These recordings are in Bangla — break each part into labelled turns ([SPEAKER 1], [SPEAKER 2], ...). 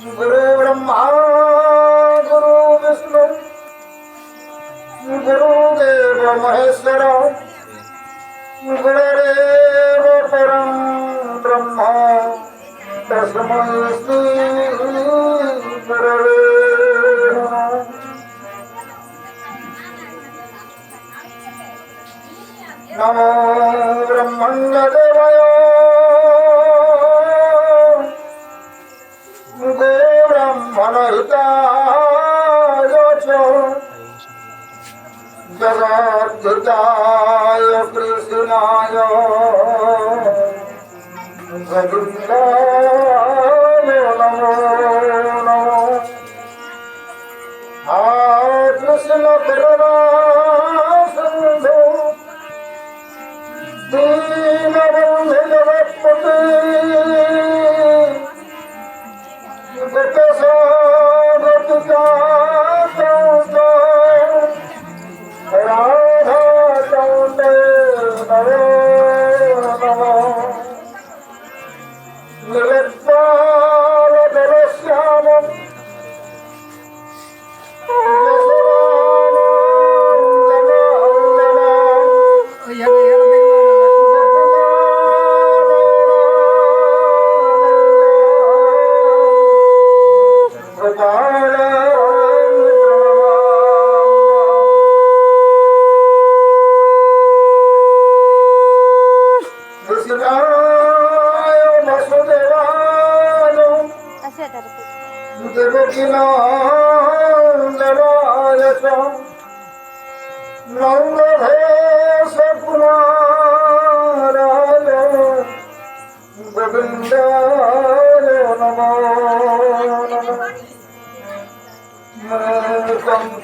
[SPEAKER 1] गुरु ब्रह्मा गुरु विष्णु गुरुदेव महेश्वर गुरुरेव परं ब्रह्म तस्मै श्री गुरवे नमः। नमो ब्रह्मण्यदेवाय गोब्रह्मणहिताय च जगद्धिताय कृष्णाय गोविन्दाय नमो नमः। हा कृष्ण करुणा सिन्धु दीनबन्धु जगत्पते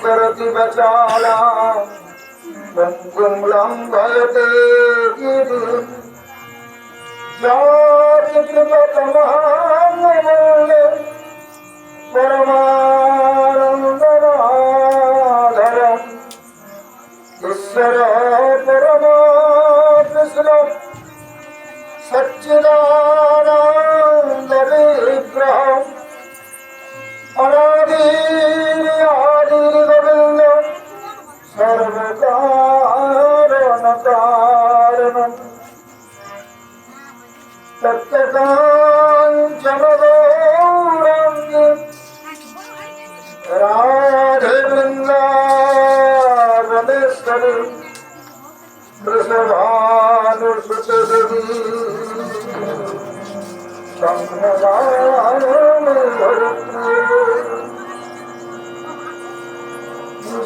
[SPEAKER 1] करति बचाला गुंगुम भयते गिरि जाति कृपतमहांगमूले परमानंदनाधरम् ईश्वर परमा कृष्ण सच्चिदानंद विग्रहम् अनादि आदि गोविंद सर्वकारण कारणम् सत्यकाञ्चन गौराङ्गी राधे वृन्दावनेश्वरी वृषभानुसुते देवी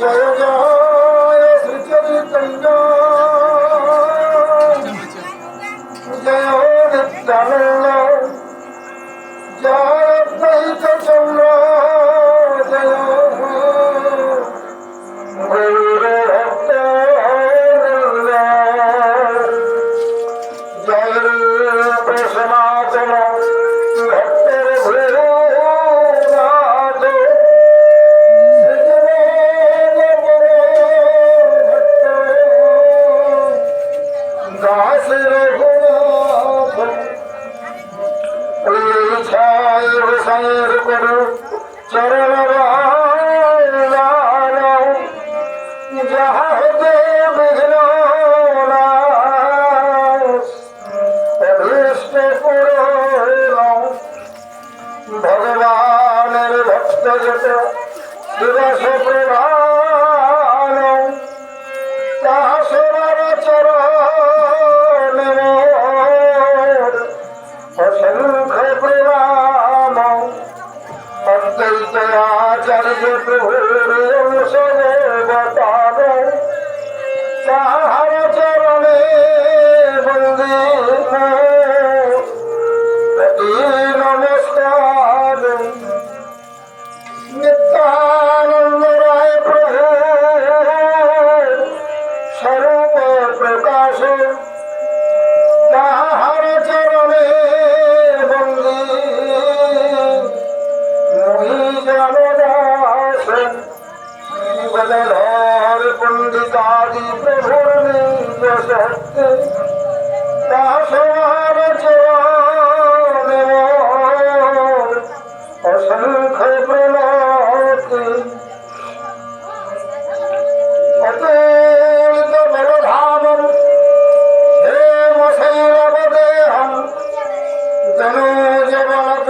[SPEAKER 1] जय जय श्री चैतन्य जय नित्यानंद जय अद्वैत चंद्र जय गौरभक्त जय सनातन भक्तर भोलानाथ दास रघुनाथ छाय सैर गुरु चरण जहाँ देव अभीष्ट भगवान भक्त जत दिवस प्रधान दासवर चरण असंख्य प्रणाम अद्वैताचार्य प्रभु सदेवतार ताहार चरणे वंदित प्रति नमस्कार नित्यानंद राय प्रभु स्वरूप प्रकाश ताहार चरणे वंदित मुहि जन दास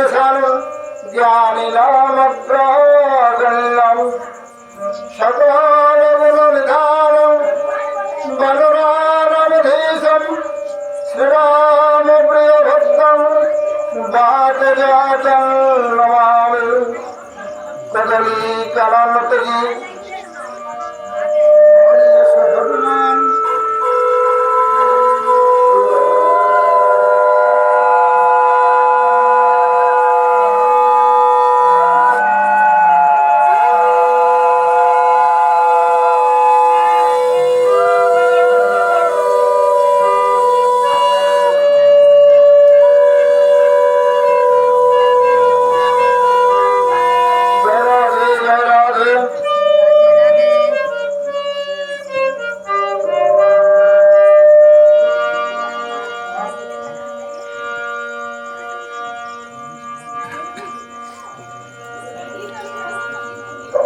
[SPEAKER 1] জ্ঞাননিশান জ্ঞানিনামগ্রগণ্যম সকলগুণনিধানম বলরামধীশম শ্রীরামপ্রিয়ভক্তম বাতজাতং নমামি কদলীকলমতী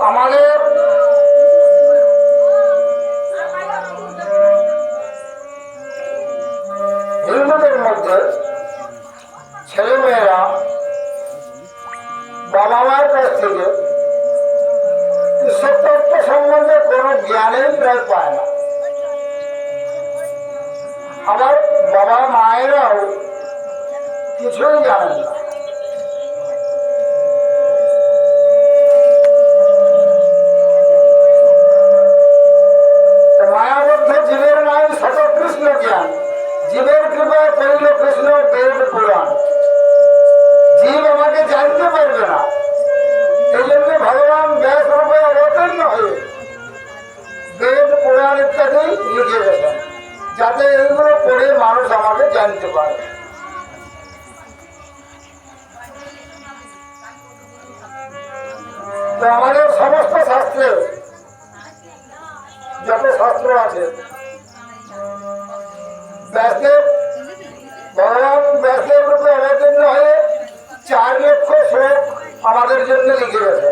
[SPEAKER 1] আমাদের হিন্দুদের মধ্যে ছেলেমেয়েরা বাবা মায়ের কাছ থেকে ঈশ্বর তত্ত্ব সম্বন্ধে কোনো জ্ঞানই প্রায় পায় না। আবার বাবা মায়েরাও কিছুই জানেন না। মায়াবদ্ধ জীবের নাই শত কৃষ্ণ জ্ঞান, জীবের কৃপায় করিল কৃষ্ণ বেদ পুরাণ। জীব আমাকে জানতে পারবে না, এই জন্য ভগবান ব্যাস রূপে অবতীর্ণ হয়ে বেদ পুরাণ ইত্যাদি লিখে গেছেন, যাতে এইগুলো পড়ে মানুষ আমাকে জানতে পারে। তো আমাদের সমস্ত শাস্ত্রে যত শাস্ত্র আছে, ব্যাসদেব ভগবান ব্যাসদেব রূপে অবতীর্ণ হয়ে 4 লক্ষ শ্লোক আমাদের জন্য লিখে গেছে।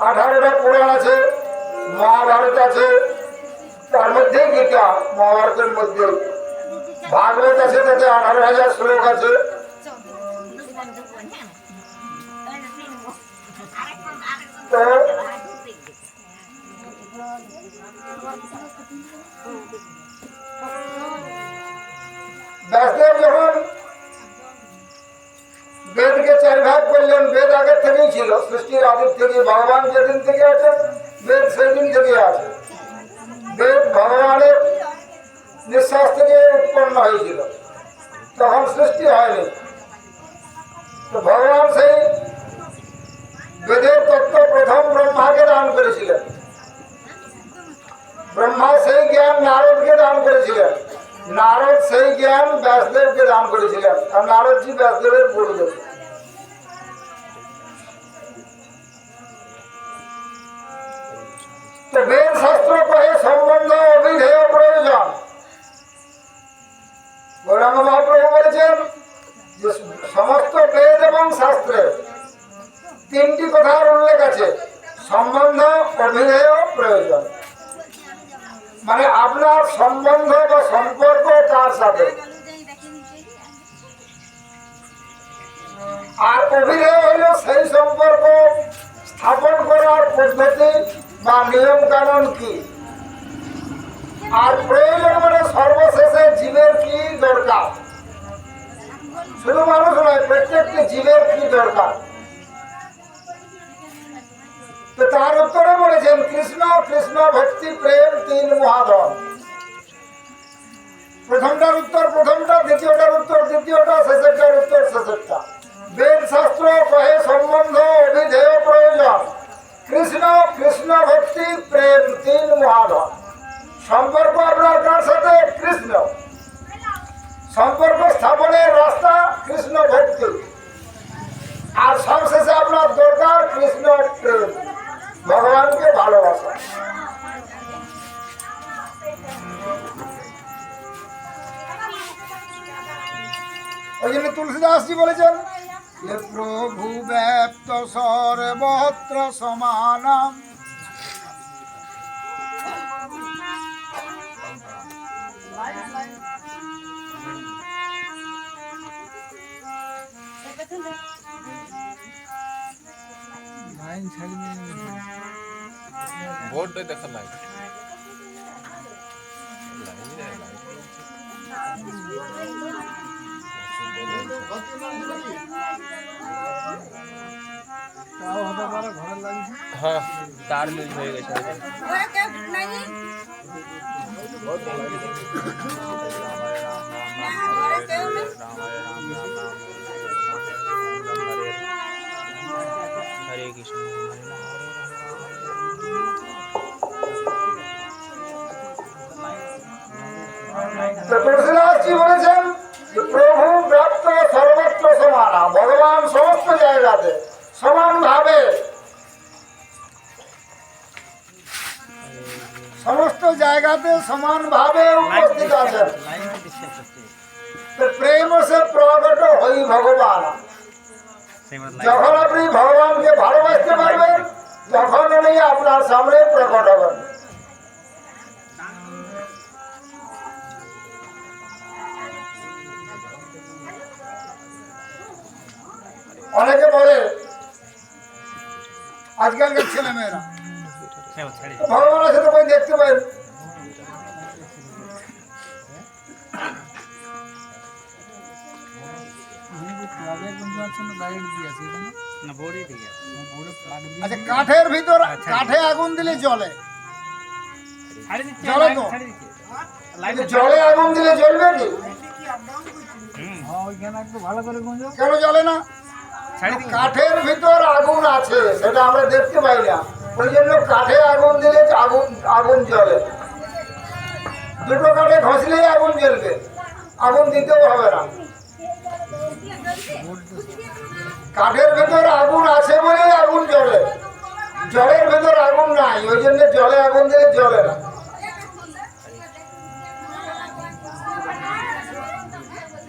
[SPEAKER 1] 18টা পুরাণ আছে, মহাভারত আছে, তার মধ্যে গীতা মহাভারতের মধ্যে, ভাগবত আছে, তাতে 18,000 শ্লোক আছে। তো ব্যাসদেব যখন বেদকে 4 ভাগ করলেন, বেদ আগের থেকেই ছিল, সৃষ্টির আদির থেকে, ভগবান যেদিন থেকে আছেন বেদ সেই দিন থেকে আছে। বেদ ভগবানের নিঃশ্বাস থেকে উৎপন্ন হয়েছিল, তখন সৃষ্টি হয়নি। তো ভগবান সেই বেদের তত্ত্ব প্রথম ব্রহ্মাকে দান করেছিলেন। ব্রহ্মা সেই জ্ঞান নারদকে দান করেছিলেন, নারদ সেই জ্ঞান ব্যাসদেবকে দান করেছিলেন, আর নারদজি ব্যাসদেবের গুরুদেব। তো বেদ শাস্ত্র কহে সম্বন্ধ অবিধেয় প্রয়োজন। গৌরাঙ্গ মহাপ্রভু বলেছেন যে সমস্ত বেদ এবং শাস্ত্রে 3টি কথার উল্লেখ আছে, সম্বন্ধ, অভিধেয়, প্রয়োজন। মানে আপনার সম্বন্ধ বা সম্পর্ক কার সাথে, আর অভিধেয় হইল সেই সম্পর্ক স্থাপন করার পদ্ধতি বা নিয়ম কানুন কি, আর প্রয়োজন মানে সর্বশেষে জীবের কি দরকার। শুধু মানুষ নয়, প্রত্যেকটি জীবের কি দরকার। তো তার উত্তরে বলেছেন কৃষ্ণ, কৃষ্ণ ভক্তি, প্রেম 3 মহাধন। প্রথমটার উত্তর প্রথমটা, দ্বিতীয়টার উত্তর দ্বিতীয়টা, শেষেরটার উত্তর শেষেরটা। বেদ শাস্ত্র কহে সম্বন্ধ অভিধেয় প্রয়োজন। কৃষ্ণ, কৃষ্ণ ভক্তি, প্রেম 3 মহাধন। সম্পর্ক আপনার কার সাথে? কৃষ্ণ। সম্পর্ক স্থাপনের রাস্তা কৃষ্ণ ভক্তি, আর সবশেষে আপনার দরকার কৃষ্ণ প্রেম, ভগবানকে ভালোবাসা। ওই জন্য তুলসীদাসজি বলেছেন প্রভু ব্যপ্ত সর্বত্র সমানম,
[SPEAKER 2] বোর্ডে দেখা নাই হ্যাঁ তার লুজ হয়ে গেছে হরে কৃষ্ণ
[SPEAKER 1] তুলসীদাস জি বলেছেন প্রভু ব্যাপ্ত সর্বত্র সমানা, ভগবান সমস্ত জায়গাতে সমান ভাবে সমস্ত জায়গাতে সমান ভাবে উপস্থিত আছেন। প্রেম সে প্রকট হই ভগবান। যখন আপনি ভগবানকে ভালোবাসতে পারবেন তখন উনি আপনার সামনে প্রকট হবেন। অনেকে বলে আজকালকার ছেলে মেয়েরা ভগবানের সাথে কই দেখতে পাই আচ্ছা কাঠের ভিতর কাঠে আগুন দিলে জ্বলে, জ্বলে তো জলে আগুন দিলে জ্বলবে কি? কেন জ্বলে না? কাঠের ভিতর আগুন আছে সেটা আমরা দেখতে পাই না, ওই জন্য কাঠে আগুন দিলে আগুন জ্বলে। দুটো কাঠে ঘষলেই আগুন জ্বলবে, আগুন দিতেও হবে না। কাঠের ভেতর আগুন আছে বলেই আগুন জ্বলে, জলের ভেতর আগুন নাই, ওই জন্য জলে আগুন দিলে জ্বলে না।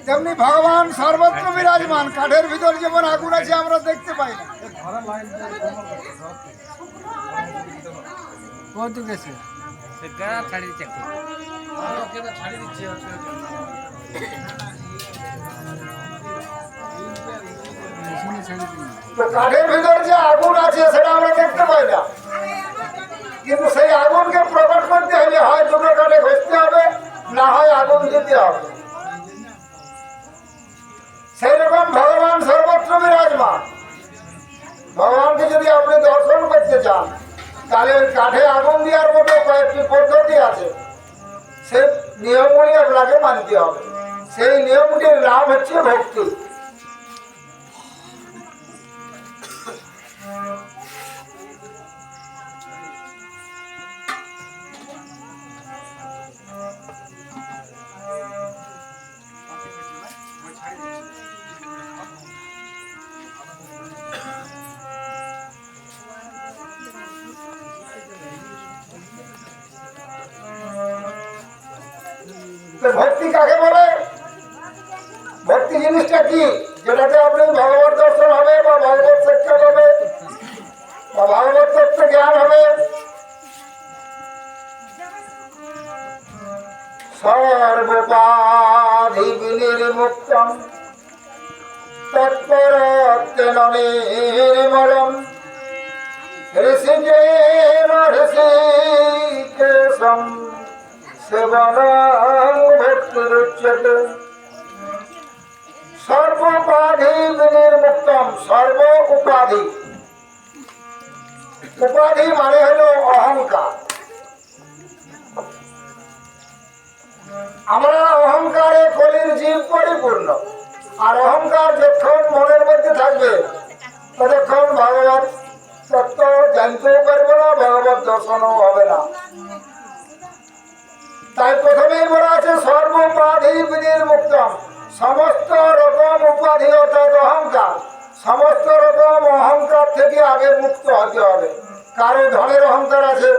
[SPEAKER 1] তেমনি ভগবান সর্বত্র বিরাজমান, কাঠের ভিতর যেমন আগুন আছে আমরা দেখতে পাই না। তো কাঠের ভিতর যে আগুন আছে সেটা আমরা দেখতে পাই না, কিন্তু সেই আগুনকে প্রকট করতে হলে হয় দুটো কাঠে ঘষতে হবে, না হয় আগুন দিতে হবে। সেই রকম ভগবান সর্বত্র বিরাজমান। ভগবানকে যদি আপনি দর্শন করতে চান তাহলে ওই কাঠে আগুন দেওয়ার মতো কয়েকটি পদ্ধতি আছে, সেই নিয়মগুলি আপনাকে মানতে হবে। সেই নিয়মটির নাম হচ্ছে ভক্তি। ভক্তি কাকে বলে? ভক্তি জিনিসটা কি? যেটাতে আপনি ভগবত দর্শন হবে বা ভগবত শিক্ষা হবে বা ভগবত তত্ত্ব জ্ঞান হবে। সর্বোপাধি বিনির্মুক্তম তৎপরত্বেন নির্মলম ঋষিকেন ঋষিকেশম সেবনং ভক্তিরুচ্যতে। সর্বোপাধি বিনির্মুক্তম, সর্ব উপাধি। উপাধি মানে হলো অহংকার। আমরা অহংকারে কলির জীব পরিপূর্ণ, আর অহংকার যতক্ষণ মনের মধ্যে থাকবে ততক্ষণ ভগবত তত্ত্ব জানতেও পারবো না, ভগবত দর্শনও হবে না। তাই প্রথমেই বলা আছে সর্বোপাধি বিনির্মুক্তম, সমস্ত রকম উপাধি অর্থাৎ অহংকার, সমস্ত রকম অহংকার থেকে আগে মুক্ত হতে হবে। কারো ধনের অহংকার আছে,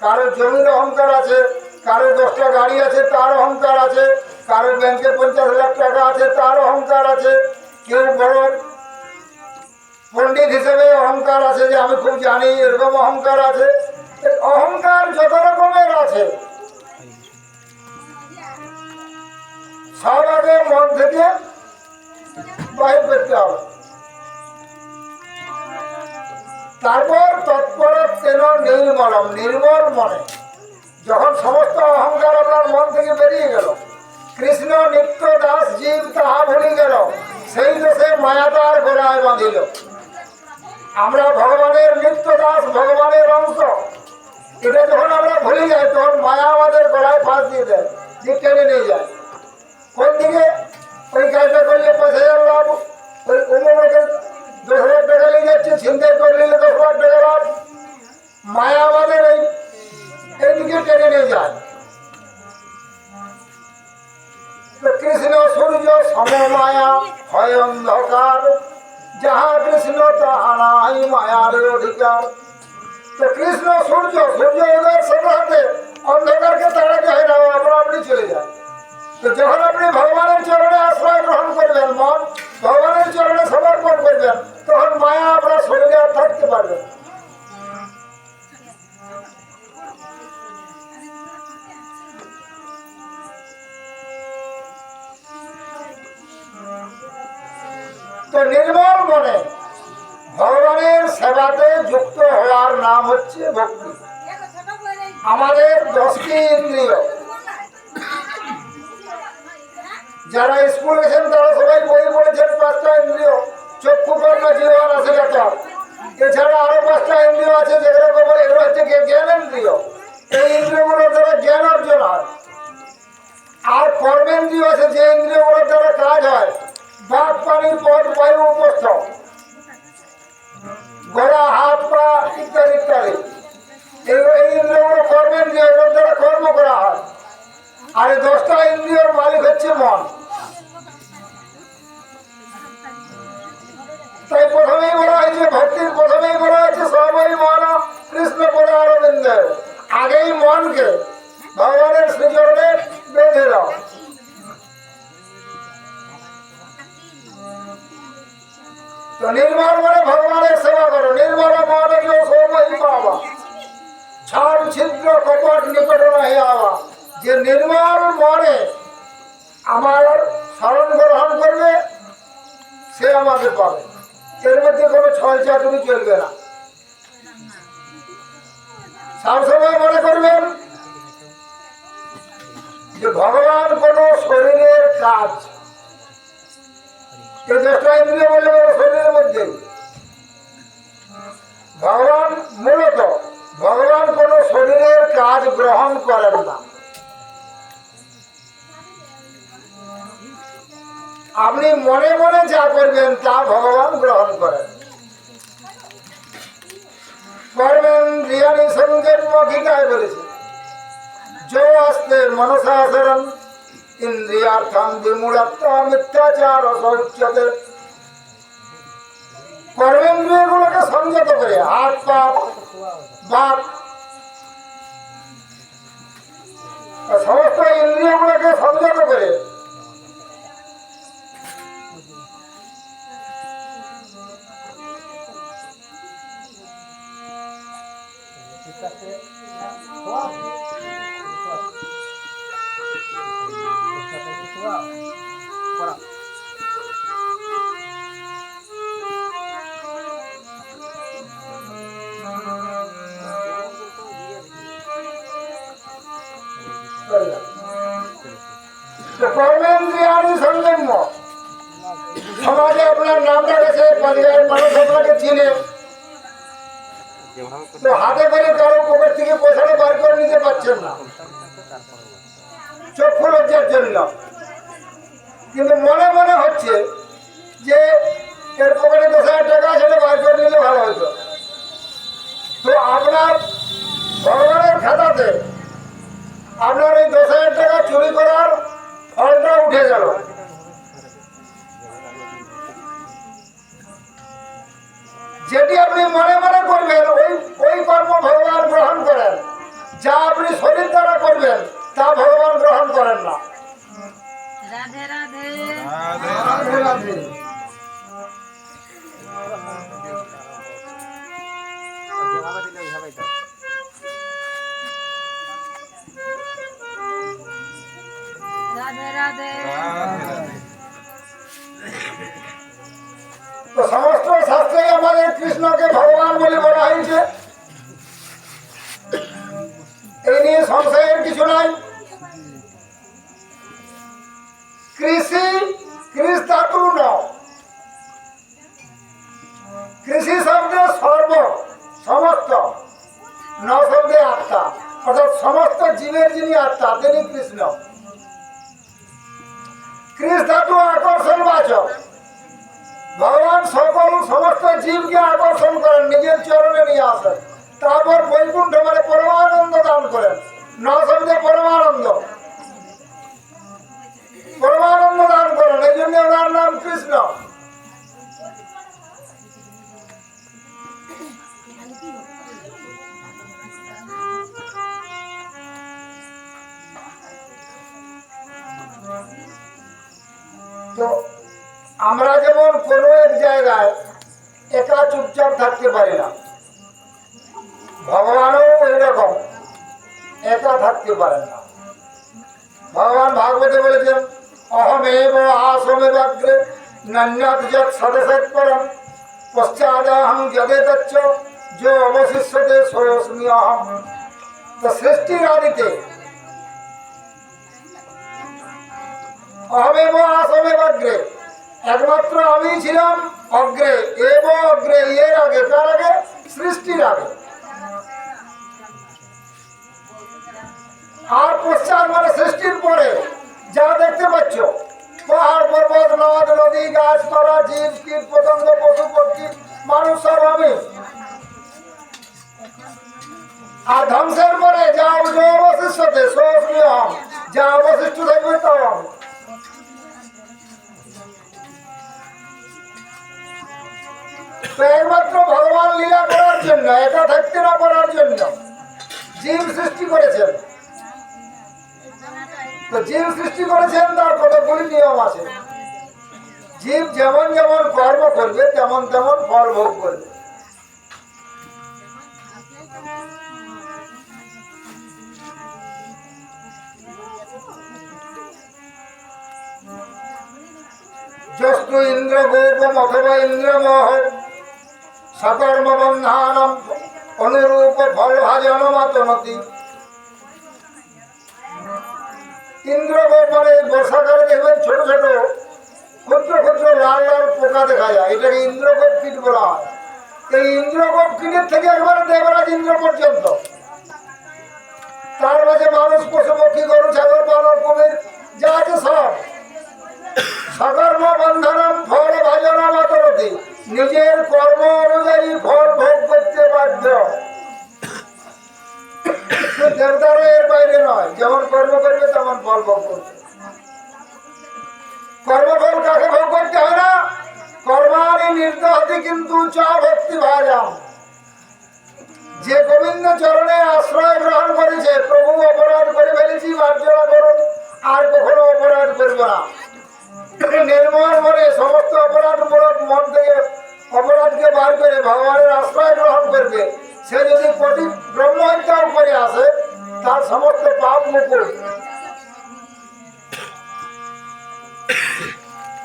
[SPEAKER 1] কারো জমির অহংকার আছে, কারো 10টা গাড়ি আছে তার অহংকার আছে, কারো ব্যাংকে 50,000 টাকা আছে তার অহংকার আছে, কেউ বড় পণ্ডিত হিসেবে অহংকার আছে যে আমি খুব জানি, এরকম অহংকার আছে। অহংকার যত রকমের আছে সব আগে মন থেকে বাহির করতে হবে। তারপর তৎপর তেন নির্মলম, নির্মল মনে, যখন সমস্ত অহংকার আপনার মন থেকে বেরিয়ে গেল, কৃষ্ণ নিত্য দাস জীব তাহা ভুলি গেল, সেই দোষে মায়া তার গোড়ায় বাঁধিল। আমরা ভগবানের নিত্য দাস, ভগবানের অংশ, এটা যখন আমরা ভুলে যাই তখন মায়া আমাদের গলায় ফাঁস দিয়ে দেয়, যে টেনে নিয়ে যায়। কোন দিকে? ওই কাজটা করলে 5,000 লাভ, ওই অমুকে 10,000 টাকা নিয়ে যাচ্ছে, ছিনতাই করে নিলে 10,000 টাকা লাভ। মায়া আমাদের এইদিকে টেনে নিয়ে যায়। তো কৃষ্ণ সূর্য সমমায়া হয় অন্ধকার, যাহা কৃষ্ণ তাহা নাই মায়ার অধিকার। তো কৃষ্ণ সূর্য, সূর্য উদয়ের সাথে সাথে অন্ধকারকে তাড়াতে হয় না, আপনি চলে যায়। তো যখন আপনি ভগবানের চরণে আশ্রয় গ্রহণ করবেন, মন ভগবানের চরণে সমর্পণ করবেন, তখন মায়া আপনার শরীরে আর থাকতে পারবে না। তো নির্মল মনে ভগবানের সেবাতে যুক্ত হওয়ার নাম হচ্ছে ভক্তি। আমাদের 10টি ইন্দ্রিয়, যারা স্কুল গেছেন তারা সবাই বই পড়েছেন, 5টা ইন্দ্রিয়, চক্ষু কর্ণ জিহ্বা নাসিকাগ্র। এছাড়া আরো 5টা ইন্দ্রিয় আছে, যেগুলো বলে এগুলো হচ্ছে জ্ঞানেন্দ্রিয়। এই ইন্দ্রিয়গুলোর দ্বারা জ্ঞান অর্জন হয়। আর কর্মেন্দ্রিয় আছে, যে ইন্দ্রিয়গুলোর দ্বারা কাজ হয়, বাক, পানি, পথ, বায়ু, উপস্থ, গলা, হাত, পা ইত্যাদি ইত্যাদি। এই ইন্দ্রিয়গুলো কর্মেন্দ্রিয়, এগুলোর দ্বারা কর্ম করা হয়। আর এই 10টা ইন্দ্রিয়র মালিক হচ্ছে মন। তাই প্রথমেই বলা হয়েছে, ভক্তির প্রথমেই বলা হয়েছে সবই মন কৃষ্ণ পদ অরবিন্দ। আগেই মনকে ভগবানের শ্রীচরণে বেঁধে দাও। তো নির্মল মনে ভগবানের সেবা করো। নির্মল মনে সবই পাবা, ছাড় ছিদ্র কপট নিকট নাহি আবা। যে নির্মল মনে আমার শরণ গ্রহণ করবে, সে আমাকে পাবে। এর মধ্যে কোনো ছয় চাতুরি চলবে না। সবসময় মনে করবেন যে ভগবান কোন শরীরের কাজ, এই 10টা ইন্দ্রিয় বলে শরীরের মধ্যে ভগবান মূলত ভগবান কোন শরীরের কাজ গ্রহণ করেন না। আপনি মনে মনে যা করবেন তা ভগবান গ্রহণ করেন। কর্মেন্দ্রিয়ানি সঙ্গের গীতায় বলেছে, যো আস্তে মনসাচরণ ইন্দ্রিয়ার্থম বিমূঢ়ত্ব মিথ্যাচার অসৌচ্যতে। কর্মেন্দ্রিয়গুলোকে সংযত করে, হাত, পা, বাক, সমস্ত ইন্দ্রিয়গুলোকে সংযত করে কর্মেন্দ্রিয়ানি সংযম। সমাজে আপনার নামটা গেছে, পরিবারের মানুষ আপনাকে চিনে, তো হাতে করে কারো পকেট থেকে পয়সাটা বার করে নিতে পারছেন না চক্ষু লজ্জার জন্য, কিন্তু মনে মনে হচ্ছে যে এর পকেটে 10,000 টাকা সেটা বার করে নিলে ভালো হতো। তো আপনার ভগবানের খাতাতে আপনার এই 10,000 টাকা চুরি করার ফলটা উঠে গেল। যেটি আপনি মনে মনে করবেন ওই কর্ম ভগবান গ্রহণ করেন। যা আপনি শরীর দ্বারা করবেন তা ভগবান গ্রহণ করেন না।
[SPEAKER 3] রাধে রাধে
[SPEAKER 1] রাধে রাধে।
[SPEAKER 3] রাধে রাধে।
[SPEAKER 1] তো সমস্ত শাস্ত্রে আমাদের কৃষ্ণ কৃষ্ণকে ভগবান বলে বলা হয়েছে, এই নিয়ে সংশয়ের কিছু নাই। কৃষি কৃষ ধাতু ন, কৃষি শব্দে সর্ব সমস্ত, ন শব্দে আত্মা, অর্থাৎ সমস্ত জীবের যিনি আত্মা তিনি কৃষ্ণ। কৃষ ধাতু আকর্ষণ বাচক, ভগবান সকল সমস্ত জীবকে আকর্ষণ করেন, নিজের চরণে নিয়ে আসেন, তারপর বৈকুণ্ঠ মানে পরমানন্দ দান করেন। ন শব্দে পরমানন্দ, পরমানন্দ দান করেন, এই জন্য ওনার নাম কৃষ্ণ। তো আমরা যেমন কোনো এক জায়গায় একা চুপচাপ থাকতে পারি না, ভগবানও ওই রকম একা থাকতে পারেন না। ভগবান ভাগবতে বলেছেন, অহমেব আসমেবাগ্রে নান্যাৎ যৎ সদসৎপরম পশ্চাদহং যদেতচ্চ যো অবশিষ্যতে সোऽস্মি অহম। তো সৃষ্টির আদিতে অহমেব আসমেবাগ্রে একমাত্র আমি ছিলাম অগ্রে, এব অগ্রে এর আগে, তার আগে সৃষ্টির আগে। আর পশ্চাৎ মানে সৃষ্টির পরে যা দেখতে পাচ্ছ, পাহাড় পর্বত নদ নদী গাছপালা জীব কীট পতঙ্গ পশু পক্ষী মানুষ সব আমি। আর ধ্বংসের পরে যা অবশিষ্টতে সোऽস্মি অহম, যা অবশিষ্ট থাকবে তাও আমি। তো একমাত্র ভগবান লীলা করার জন্য, একা থাকতে না পারার জন্য জীব সৃষ্টি করেছেন। তো জীব সৃষ্টি করেছেন, তার কতগুলি নিয়ম আছে। জীব যেমন যেমন কর্ম করবে তেমন তেমন ফল ভোগ করবে। যস্তু ইন্দ্র গোপম অথবা ইন্দ্রমোহ সকর্ম বন্ধানম অনুরূপ ফল ভাজনমাতনতি। ইন্দ্রগোপ মানে বর্ষাকালে দেখবেন ছোট ছোট ক্ষুদ্র ক্ষুদ্র লাল লাল পোকা দেখা যায়, এটাকে ইন্দ্রগোপ কীট বলা হয়। এই ইন্দ্রগোপ কীটের থেকে একবারে দেবরাজ ইন্দ্র পর্যন্ত, তার মাঝে মানুষ পশু পক্ষী গরু ছাগল বানর কুমির যা আছে সব সকর্ম বন্ধনম ফল ভাজনমাতনতি, নিজের কর্ম অনুযায়ী ফল ভোগ করতে বাধ্য। দেবতারও এর বাইরে নয়, যেমন কর্ম করবে তেমন ফল ভোগ করবে। কর্মফল কাকে ভোগ করতে হয় না, কর্মাণি নির্দহতি কিন্তু চ ভক্তি ভাজাম। যে গোবিন্দ চরণে আশ্রয় গ্রহণ করেছে, প্রভু অপরাধ করে ফেলেছি মার্জনা করুন, আর কখনো অপরাধ করব না। নির্মল মনে সমস্ত অপরাধমূলক মন থেকে অপরাধকে বার করে ভগবানের আশ্রয় গ্রহণ করবে, সে যদি কোটি ব্রহ্মহত্যাও করে আসে তার সমস্ত পাপ মুকুল।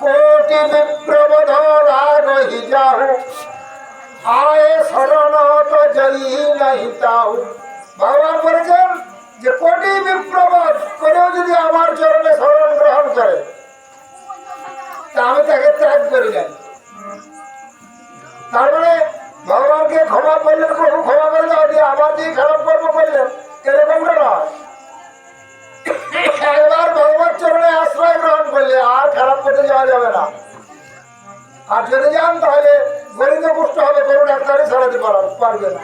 [SPEAKER 1] কোটি বিপ্রবধ লাগহি যাহু আয়ে শরণ তো জয়ী নাহি তাহু। ভগবান বলেছেন যে কোটি বিপ্রবধ করেও যদি আমার চরণে শরণ গ্রহণ করে তা আমি তাকে ত্যাগ করি নাই। তারপরে ভগবানকে ক্ষমা করলেন, প্রভু ক্ষমা করে দাও, দিয়ে আবার দিয়ে খারাপ কর্ম করলেন, এরকমটা নয়। একবার ভগবান চরণে আশ্রয় গ্রহণ করলে আর খারাপ পথে যাওয়া যাবে না। আর যদি যান তাহলে গরিব কুষ্ঠ হবে, কোনো ডাক্তারই সারাতে পারবে না।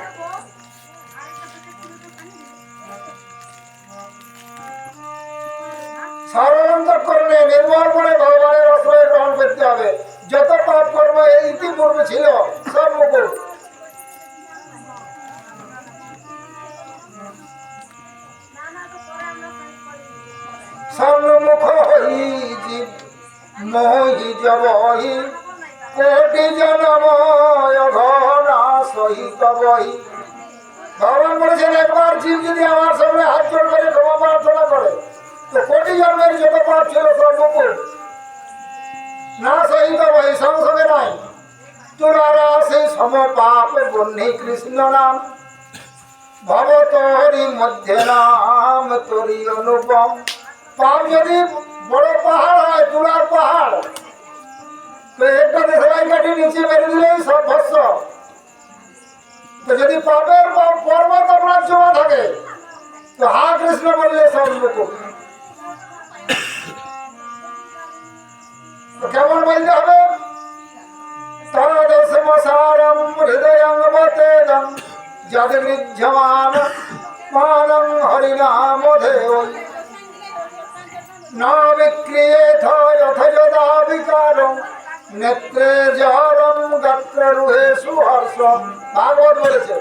[SPEAKER 1] সর্বান্তঃকরণে নির্মল মনে ভগবানের আশ্রয় গ্রহণ করতে হবে। যত পাপ কর্ম এই ইতিপূর্বে ছিল সব মুকুল। সম্মুখ হই জীব মোহি জবহি কোটি জনময় ঘনা সহিত বহি। ভগবান বলেছেন একবার জীব যদি আমার সামনে হাত জোড় করে ক্ষমা প্রার্থনা করে তো কোটি জন্মের যত পাপ ছিল সব মুকুল। না সহিত বহি, সঙ্গে সঙ্গে নাই, তোরা সেই মম পাপ বহ্নি কৃষ্ণ নাম ভব তোরি মধ্যে নাম তোরি অনুপম। পাপ যদি বড় পাহাড় হয়, তুলার পাহাড়, তো একটা দেশলাই কাটি নিচে মেরে দিলেই সব ভস্য। তো যদি পাপের পর্বত আপনার জমা থাকে, তো হা কৃষ্ণ বললে সব লোক। কেমন বলতে হবে? তদসমসারম হৃদয়ঙ্গমতেজং যদ্বিজ্ঞমান মানং হরিনামধেয় ন বিক্রিয়েথ যথ যদা বিকারং নেত্রে জলম গাত্র রুহে সুহর্ষ। ভাগবত বলেছে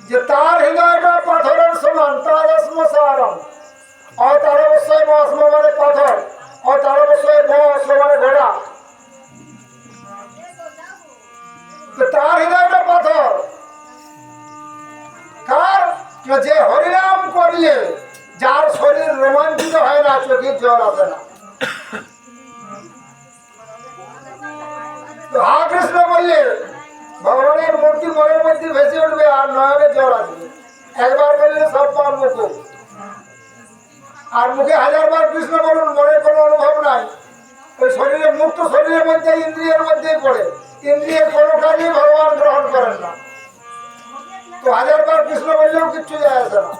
[SPEAKER 1] যে তার হৃদয়টা পাথরের সমান। তদসমসারম, তার অবশ্যই মহাশ্ম মানে পাথর, তার অবশ্যই মহাশ্ম মানে ঘোড়া। তার হৃদয়টা পাথর। কার? যে হরিনাম করলে যার শরীর রোমাঞ্চিত হয় না, চোখের জল আসে না। হা কৃষ্ণ বললে ভগবানের মূর্তি মনের মধ্যে ভেসে উঠবে আর নয়নে জল আসবে। একবার বললে সব পার মুখ, আর মুখে হাজারবার কৃষ্ণ বলুন, মনে কোনো অনুভব নাই। ওই শরীরে, মুক্ত শরীরের মধ্যে ইন্দ্রিয়ের মধ্যেই পড়ে। ইন্দ্রিয়ের কোনো কাজই ভগবান গ্রহণ করেন না। তো হাজারবার কৃষ্ণ বললেও কিচ্ছু যায় আসে না।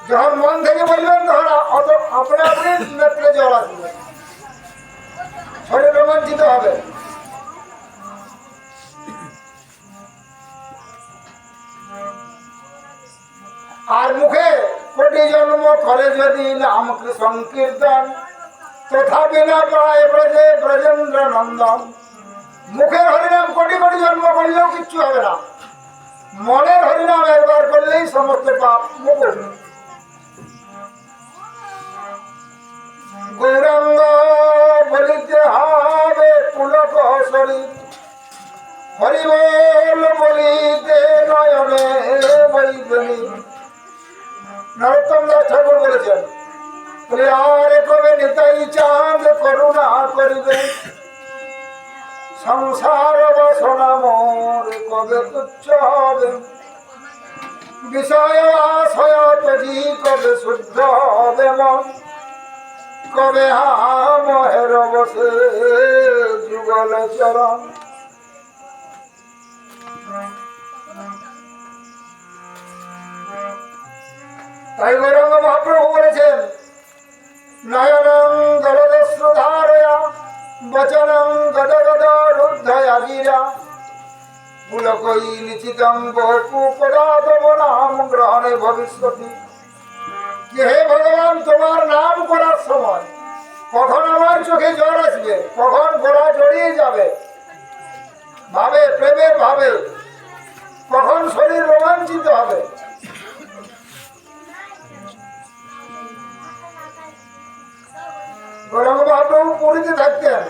[SPEAKER 1] যখন মন থেকে বলবেন তখন আপনি আপনি নেত্রে জল আসবে, শরীর রোমাঞ্চিত হবে। আর মুখে কোটি জন্ম করে যদি নাম সংকীর্তন তথাপি না পায় ব্রজে ব্রজেন্দ্র নন্দন। মুখের হরিনাম কোটি কোটি জন্ম করলেও কিচ্ছু হবে না। মনের হরিনাম একবার করলেই সমস্ত পাপ মুকুট। গৌরাঙ্গ বলিতে হবে পুলক শরীর, হরি বল বলিতে নয়নে বৈবনী। নরোত্তম দাস ঠাকুর বলেছেন, আর কবে নিতাই চাঁদ করুণা করিবে, সংসার বাসনা মোর কবে তুচ্ছ হবে, বিষয় আশয় ত্যাজি কবে শুদ্ধ হবে মন, কবে মহের বসে যুগল চরণ। তাই গৌরাঙ্গ মহাপ্রভু বলেছেন, নয়নং জলদস্রুধারয়া বচনং গদ গদ রুদ্ধয়া গিরা, পুলকৈ নিচিতং বহু পদাতম নাম গ্রহণে ভবিষ্যতি। হে ভগবান, তোমার নাম করার সময় কখন আমার চোখে জল আসবে, কখন গলা জড়িয়ে যাবে ভাবে, প্রেমের ভাবে, কখন শরীর রোমাঞ্চিত হবে। গৌরাঙ্গ মহাপ্রভু পুরীতে থাকতেন,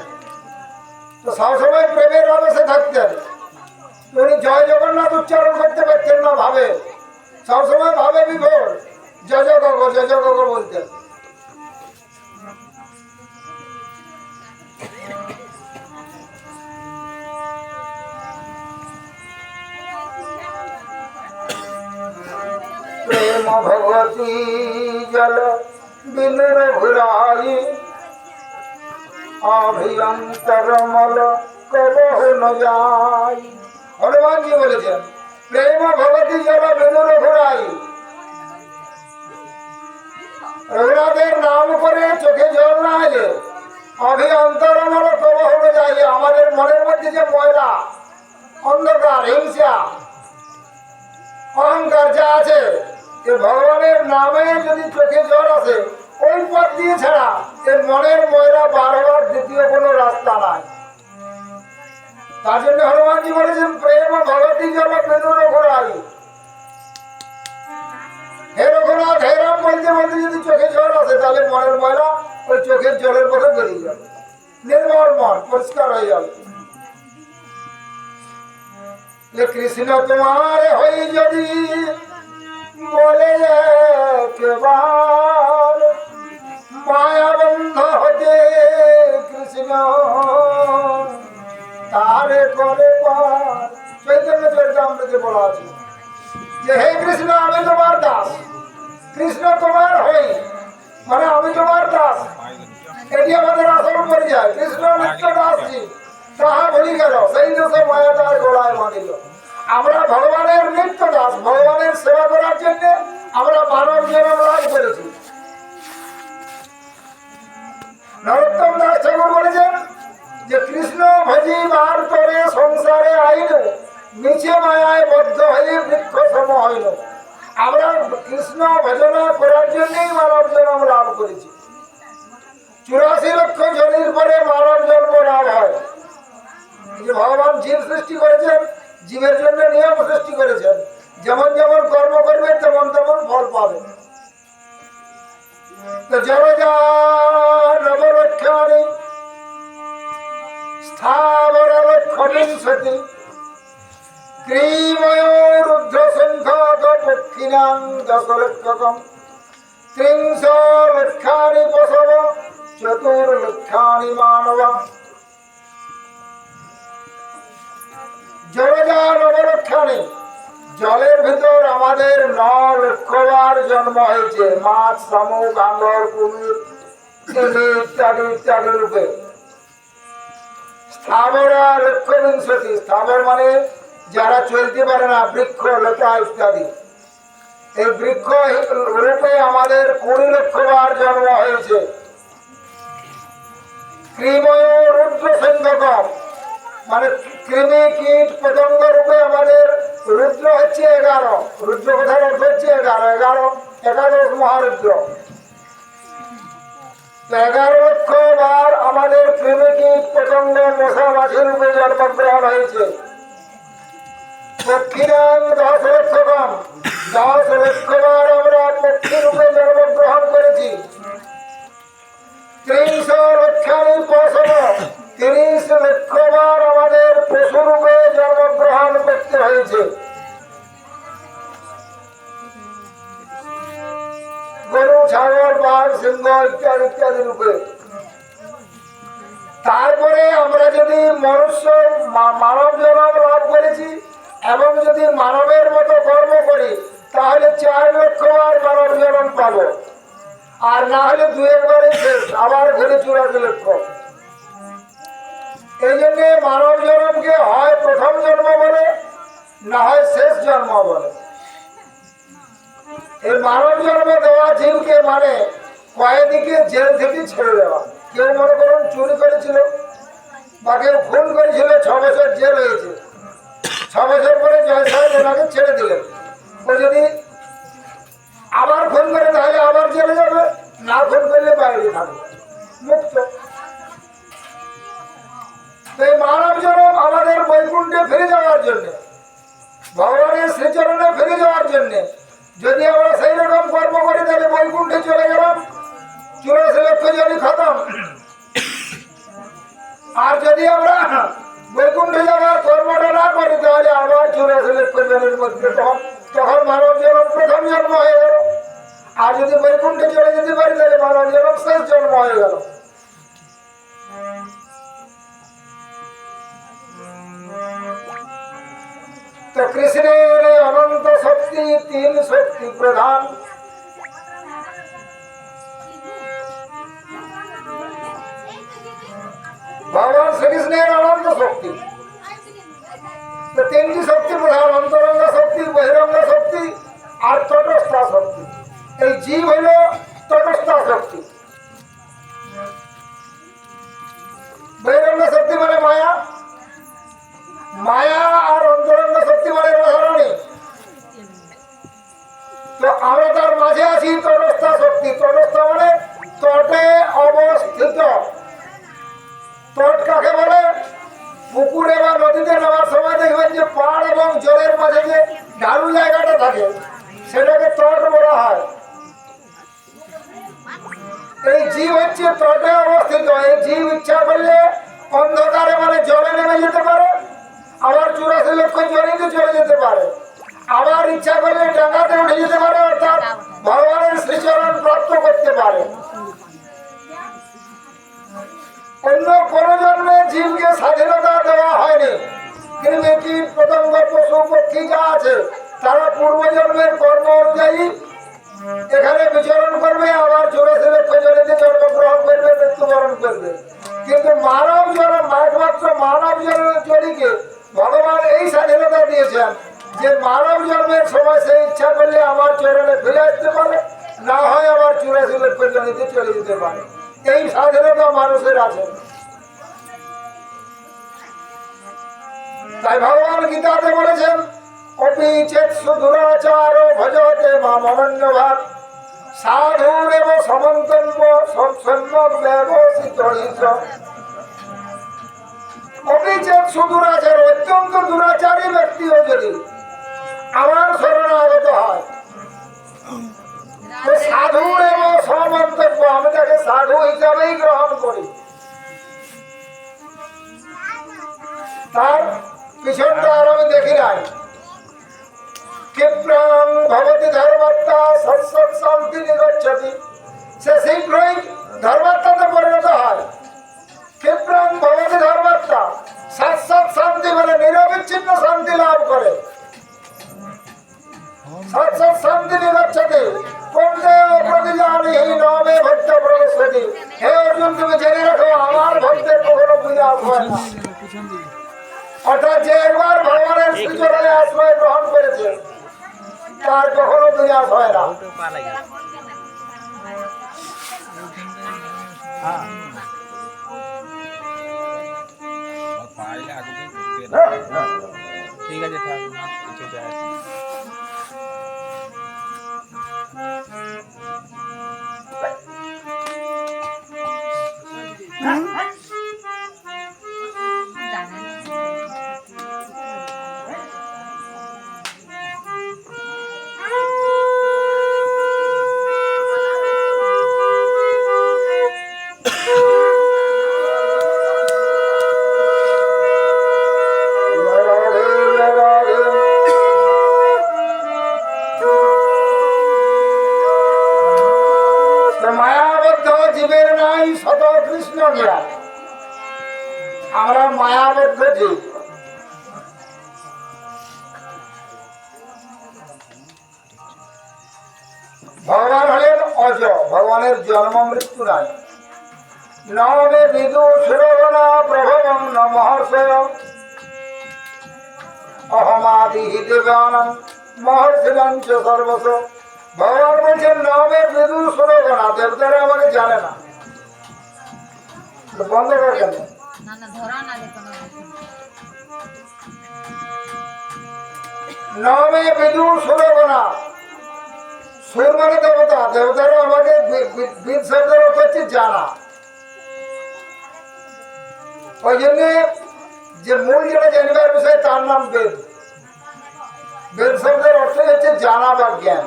[SPEAKER 1] তো সবসময় প্রেমের আবেশে থাকতেন। উনি জয় জগন্নাথ উচ্চারণ করতে পারতেন না ভাবে, সবসময় ভাবে বিভোর, জয় জয় গগ বলতেন। প্রেম ভগবতী জল বিনুর ঘুরাই, অভিয়ন্তর মল কবহু ন যাই। হনুমানজি বলেছেন, প্রেম ভগবতী জল বিনুর ঘুরাই। রঘুনাথের নাম করে চোখে জল না এলে অভিয়ন্তর মল কবহু ন যাই। আমাদের মনের মধ্যে যে ময়লা, অন্ধকার, হিংসা, অহংকার যা আছে, ভগবানের নামে যদি চোখে জল আসে, ওই পথ দিয়ে ছাড়া এর মনের ময়লা বারবার দ্বিতীয় কোনো রাস্তা নাই। তার জন্য হনুমানজি বলেছেন, প্রেম ভগবতী জল বেদুর ঘোরাই। হে রঘুনাথ, হে রাম বলতে বলতে যদি চোখে জল আসে, তাহলে মনের ময়লা ওই চোখের জলের পথে বেরিয়ে যাবে, নির্মল মন পরিষ্কার হয়ে যাবে। কৃষ্ণ তোমার হই যদি বলে একবার, মায়া বন্ধ হতে কৃষ্ণ আমারে করে পার। চৈতন্য চরিতামৃতে বলা আছে যে হে কৃষ্ণ আমি তোমার দাস, কৃষ্ণ তোমার হই, মানে আমি তোমার দাস। এটি আমাদের আসল পরিচয়। কৃষ্ণ নিত্য দাসজি তাহা ভুলি গেল, সেই দেশে মায়া তার গলায় মানিল। আমরা ভগবানের নিত্য দাস, ভগবানের সেবা করার জন্য আমরা মানব জন্ম লাভ করেছি। নরোত্তম দাস ঠাকুর বলেছেন যে কৃষ্ণ ভজি বার করে সংসারে আইল, নিচে মায়ায় বদ্ধ হয়ে বৃক্ষ সম হইল। আমরা কৃষ্ণ ভজনা করার জন্যই মানব জন্ম লাভ করেছি। 84 লক্ষ জনির পরে মানব জন্ম লাভ হয়। যে ভগবান জীব সৃষ্টি করেছেন, জীবের জন্য নিয়ম সৃষ্টি করেছেন, যেমন যেমন কর্ম করবে তেমন তেমন ফল পাবে। তো জড়জা নবরক্ষাণি স্থাবর লক্ষণিংসতি ক্রীময়োরুদ্ধ সংখ্যাত পক্ষিণাং দশলক্ষকম ত্রিংশ লক্ষাণি পশব চতুর্লক্ষাণি মানব। জলজা নবরক্ষাণী, জলের ভিতর আমাদের 9 লক্ষবার জন্ম হয়েছে। মাছ, শামুক, আঙ্গর, কুমির ইত্যাদি ইত্যাদি রূপে। স্থাবরা লক্ষবিংশতি, স্থাবর মানে যারা চলতে পারে না, বৃক্ষ, লতা ইত্যাদি। এই বৃক্ষ রূপে আমাদের 20 লক্ষবার জন্ম হয়েছে। ক্রিময় রুদ্র সংখ্যক, মানে কৃমি কীট পতঙ্গ রূপে আমাদের রুদ্র হচ্ছে 11। রুদ্র কথার অর্থ হচ্ছে 11, 11 মহারুদ্র। 11 লক্ষ বার আমাদের কৃমি কীট পতঙ্গ মশা মাছি রূপে জন্মগ্রহণ হয়েছে। পক্ষীরাং 10 লক্ষকম, 10 লক্ষ বার আমরা পক্ষী রূপে জন্মগ্রহণ করেছি। 30 লক্ষানি পশব, 30 লক্ষ বার আমাদের পশু রূপে জন্মগ্রহণ করতে হয়েছে। গরু, ছাগল, বাঘ, সিংহ ইত্যাদি ইত্যাদি রূপে। তারপরে আমরা যদি মনুষ্য মানব জন্ম লাভ করেছি এবং যদি মানবের মতো কর্ম করি তাহলে 4 লক্ষ বার মানব জন্ম পাবো। আর না হলে 2 একবারই শেষ, আবার ঘুরে 84 লক্ষ। এই জন্য মানব জন্মকে হয় প্রথম জন্ম বলে, না হয় শেষ জন্ম বলে। এই মানব জন্ম দেওয়া জীবকে মানে কয়েদিকে জেল থেকে ছেড়ে দেওয়া। কেউ মনে করুন চুরি করেছিল বা কেউ খুন করেছিল, 6 বছর জেল হয়েছে। 6 বছর পরে জয় সাহেব ওনাকে ছেড়ে দিলেন। ও যদি আবার খুন করে তাহলে আবার জেলে যাবে, না খুন করলে বাইরে থাকবে, মুক্ত। এই মানব জন্ম আমাদের বৈকুণ্ঠে ফিরে যাওয়ার জন্য, ভগবানের শ্রীচরণে ফিরে যাওয়ার জন্য। যদি আমরা সেই রকম কর্ম করি তাহলে বৈকুণ্ঠে চলে গেলাম, 84 লক্ষ জনই খতম। আর যদি আমরা বৈকুণ্ঠে যাওয়ার কর্মটা না করি তাহলে আবার 84 লক্ষ জনের মধ্যে তখন মানব জন্ম প্রথম জন্ম হয়ে গেল। আর যদি বৈকুণ্ঠে চলে যেতে পারি তাহলে মানব জন্ম শেষ জন্ম হয়ে গেল। তো কৃষ্ণের অনন্ত শক্তি, 3 শক্তি প্রধান। ভগবান শ্রীকৃষ্ণের অনন্ত শক্তি, 3টি শক্তি প্রধান: অন্তরঙ্গ শক্তি, বহিরঙ্গ শক্তি আর তটস্থা শক্তি। এই জীব হইল তটস্থা শক্তি। বহিরঙ্গ শক্তি মানে মায়া, মায়া আর অন্তরঙ্গ শক্তি মানে রাধারানী। তো আমরা তার মাঝে আছি তটস্থা শক্তি। তটস্থ মানে তটে অবস্থিত। তট কাকে বলে? পুকুরে বা নদীতে নামার সময় দেখবেন যে পাড় এবং জলের মাঝে যে ঢালু জায়গাটা থাকে সেটাকে তট বলা হয়। এই জীব হচ্ছে তটে অবস্থিত। এই জীব ইচ্ছা করলে অন্ধকারে মানে জলে নেমে যেতে পারে, আবার 84 লক্ষ জনিতে চলে যেতে পারে, আবার ইচ্ছা করলে ডাঙ্গাতে উঠে যেতে পারে, অর্থাৎ ভগবানের শ্রীচরণ প্রাপ্ত করতে পারে। অন্য কোন জন্মে জীবকে স্বাধীনতা দেওয়া হয়নি। পতঙ্গ পশু পক্ষী যা আছে তারা পূর্বজন্মের কর্ম অনুযায়ী এখানে বিচরণ করবে, আবার 84 লক্ষ জনিতে জন্মগ্রহণ করবে, মৃত্যুবরণ করবে। কিন্তু মানব জন্ম একমাত্র মানব জনিকে ভগবান এই স্বাধীনতা দিয়েছেন যে মানব জন্মের সময় সে ইচ্ছা করলে আমার চরণে ফিরে আসতে পারে, না হয় আবার 84 লক্ষ জনিতে চলে যেতে পারে। এই স্বাধীনতা মানুষের আছে। তাই ভগবান গীতাতে বলেছেন অপি চেৎসু দুরাচার ভজতে মামন্যভাগ সাধুরেব সমন্তব্য সম্যক ব্যবস্থিত অপি চেৎসু দুরাচার, অত্যন্ত দুরাচারী ব্যক্তিও যদি আমার শরণাগত হয় তো সাধুরেব সমন্তব্য, আমি তাকে সাধু হিসাবেই গ্রহণ করি। তার পিছনটা আর আমি দেখি নাই। ক্ষিপ্রং ভবতি ধর্মাত্মা সৎসৎ শান্তি নিগচ্ছতি, সে শীঘ্রই ধর্মাত্মাতে পরিণত হয়। ক্ষিপ্রং ভবতি ধর্মাত্মা, সৎসৎ শান্তি মানে নিরবিচ্ছিন্ন শান্তি লাভ করে। সৎসৎ শান্তি নিগচ্ছতি কোন্দেব প্রতিজানিহি নমে ভক্ত প্রবেশতি। হে অর্জুন, তুমি জেনে রাখো আমার ভক্তের কখনো বিনাশ হয় না। অর্থাৎ যে একবার ভগবানের শ্রীচরণে আশ্রয় গ্রহণ করেছে তার কখনো বিনাশ হয় না।
[SPEAKER 2] ঠিক আছে, থাক কিছু যায় আসে
[SPEAKER 1] মায়াবদ্ধ জীবের নাই শত কৃষ্ণ জ্ঞান। আমরা মায়াবদ্ধ জীব। ভগবান হলেন অজ, ভগবানের জন্ম মৃত্যু নাই। নমে বিদু সুরগণা প্রভবং নমহর্ষয় অহমাদি দেবানং মহর্ষিলঞ্চ সর্বস্ব। ভগবান বলছেন নমে বিদু সুরগণা, দেবতারা আমাকে জানে না। বন্ধ করে কেন? নমে বিদু সুরগণা, সুর মানে দেবতা, দেবতারা আমাকে বিদ শব্দের অর্থ হচ্ছে জানা। ওই জন্য যে মূল যেটা জানবার বিষয় তার নাম বেদ। বেদ শব্দের অর্থ হচ্ছে জানা বা জ্ঞান।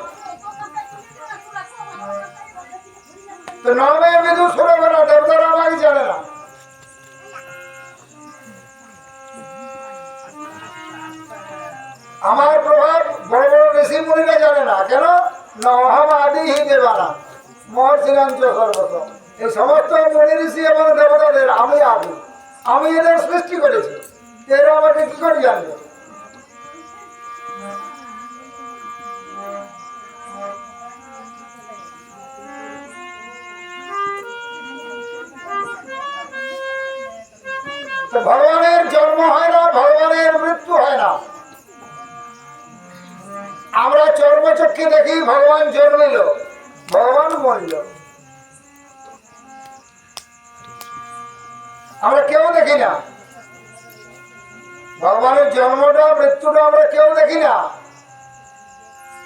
[SPEAKER 1] তো নমে বিদু সুরগণা, দেবতারা আমাকে জানে না। আমার প্রভাব বড় বড় ঋষি মুনিরা জানে না। কেন? নহম আদি হি দেবানা মহর্ষিলাঞ্চ সর্বত। এই সমস্ত মুনি ঋষি এবং দেবতাদের আমি আদি, আমি এদের সৃষ্টি করেছি। এরা আমাকে কি করে জানবে? ভগবানের জন্ম হয় না, ভগবানের মৃত্যু হয় না। আমরা চর্মচক্ষে দেখি ভগবান জন্মিল, ভগবান মরল। আমরা কেউ দেখি না ভগবানের জন্মটা মৃত্যুটা, আমরা কেউ দেখি না।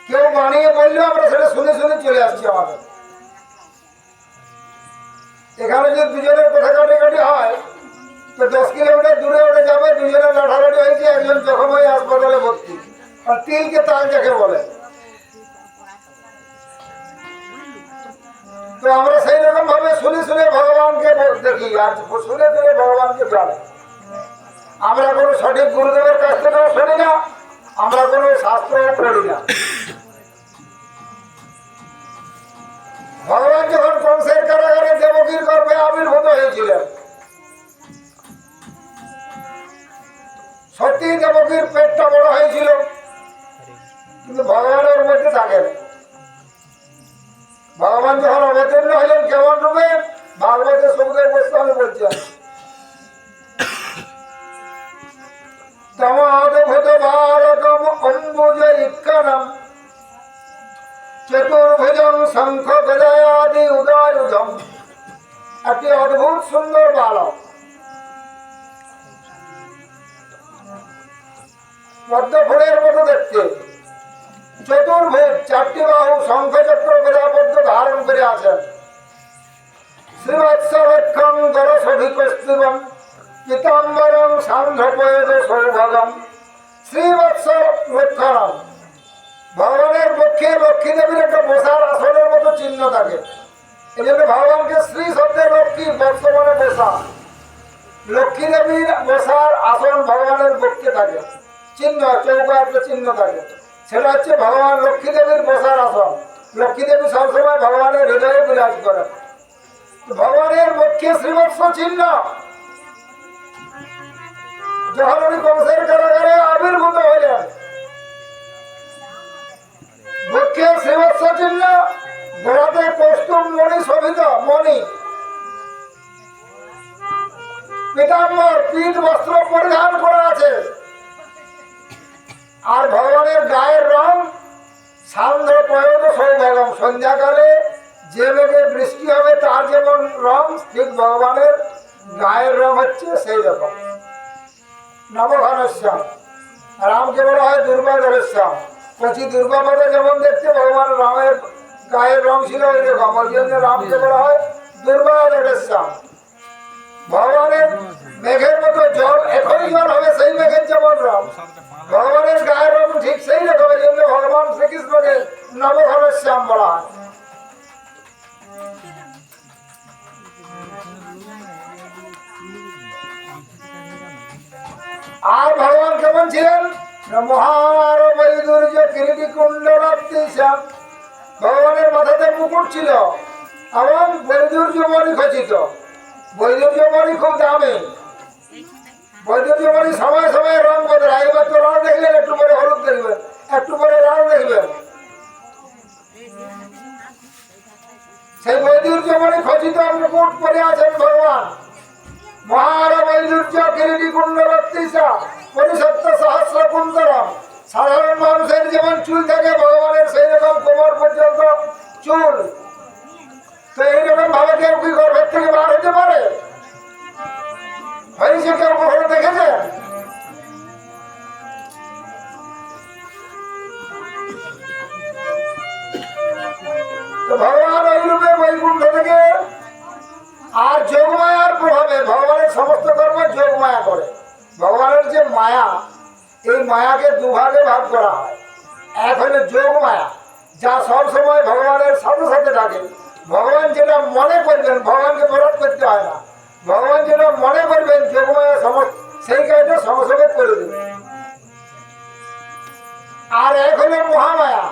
[SPEAKER 1] কেউ বানিয়ে বললেও আমরা সেটা শুনে শুনে চলে আসছি। আমাদের এখানে যদি দুজনের কথা কাটাকাটি হয় তো 10 কিলোমিটার দূরে ওটা যাবে, দুজনের লাঠালাঠি হয়েছে, একজন জখম হয়ে হাসপাতালে ভর্তি। আর তিলকে তাল যাকে বলে। তো আমরা সেই রকম ভাবে শুনে শুনে ভগবানকে দেখি আর শুনে শুনে ভগবানকে জানি। আমরা কোনো সঠিক গুরুদেবের কাছ থেকেও শুনি না, আমরা কোনো শাস্ত্র পড়ি না। ভগবান যখন কংসের কারাগারে দেবকীর গর্ভে আবির্ভূত হয়েছিলেন, সত্যি দেবকীর পেটটা বড় করছেন। তমাদভূত বালকম অম্বুজ ইক্কণম চতুর্ভুজং শঙ্খ গদায়াদি উদয়ুধম। একটি অদ্ভুত সুন্দর বালক, পদ্ম ফুলের মতো দেখতে, চতুর্ভুজ, চারটি বাহু, শঙ্খ চক্র গদা পদ্ম ধারণ করে আছেন। শ্রীবৎসলক্ষং দরশভিকস্তিবম পীতাম্বরং সান্ধ্রপয়েদ সৌভগম। শ্রীবৎসলক্ষণম, ভগবানের পক্ষে লক্ষ্মী দেবীর একটা বসার আসনের মতো চিহ্ন থাকে। এই জন্য ভগবানকে শ্রী শব্দের লক্ষ্মী, বৎস মানে বসা। লক্ষ্মী দেবীর বসার আসন ভগবানের পক্ষে থাকে, চিহ্ন, চৌকা একটা চিহ্ন থাকে। সেটা হচ্ছে ভগবান লক্ষ্মী দেবীর বসার আসন। লক্ষ্মী দেবী সবসময় ভগবানের হৃদয়ে বিরাজ করে। ভগবানের পক্ষে শ্রীবৎস চিহ্ন। যখন উনি কংসের কারাগারে আবির্ভূত হইলেন, পক্ষে শ্রীবৎস চিহ্ন, গোড়াতে কৌস্তুম মণি শোভিত মণি, পীতাম্বর পীত বস্ত্র পরিধান করা আছে। আর ভগবানের গায়ের রং সান্ধ্র পয়দ সৌভাগম। সন্ধ্যাকালে যে মেঘে বৃষ্টি হবে তার যেমন রং, ঠিক ভগবানের গায়ের রং হচ্ছে সেই রকম। নবঘনশ্যাম, রামকে বলা হয় দুর্বাধরেশ্যাম। কচি দুর্গাপদে যেমন দেখতে ভগবান রামের গায়ের রং ছিল ওই রকম, ওই জন্য রামকে বলা হয় দুর্বাধরেশ্যাম। ভগবানের মেঘের মতো জল, এখনই জল হবে সেই মেঘের যেমন রং, ভগবানের গায়ের রং ঠিক সেই রকম। এই জন্য ভগবান শ্রীকৃষ্ণকে নবঘনশ্যাম বলা হয়। আর ভগবান কেমন ছিলেন? মহার বৈদুর্য কিরীটি কুণ্ডলাত্তিশ্যাম। ভগবানের মাথাতে মুকুট ছিল এবং বৈদুর্য মণি খচিত। বৈদুর্য মণি খুব দামি। বৈদুর্য মণি সময় সময় রং বদলায়। এবার তো লাল দেখলেন, একটু পরে হলুদ দেখবেন, একটু পরে লাল দেখবেন। সেই বৈদুর্য মণি খচিত মুকুট পরে আছেন ভগবান। মহার বৈদুর্য কিরীটি কুণ্ডলাত্তিশা পরিসত্য সহস্র কুন্তলম। সাধারণ মানুষের যেমন চুল থাকে ভগবানের সেই রকম কোমর পর্যন্ত চুল। তো এইরকম ভাবে কেউ কি গর্ভের থেকে বার হতে পারে? হয়েছে কেউ কখনো দেখেছে? তো ভগবান ওই রূপে বৈকুণ্ঠ থেকে, আর যোগমায়ার প্রভাবে ভগবানের সমস্ত কর্ম যোগমায়া করে। ভগবানের যে মায়া, এই মায়াকে দুভাগে ভাগ করা হয়। এক হলো যোগমায়া, যা সব সময় ভগবানের সাথে সাথে থাকে। ভগবান যেটা মনে করবেন, ভগবানকে বরাদ করতে হয় না, ভগবান যেটা মনে করবেন যোগমায়া সেই কাজটা সঙ্গে সঙ্গে করে দেবে। আর এক হলো মহামায়া,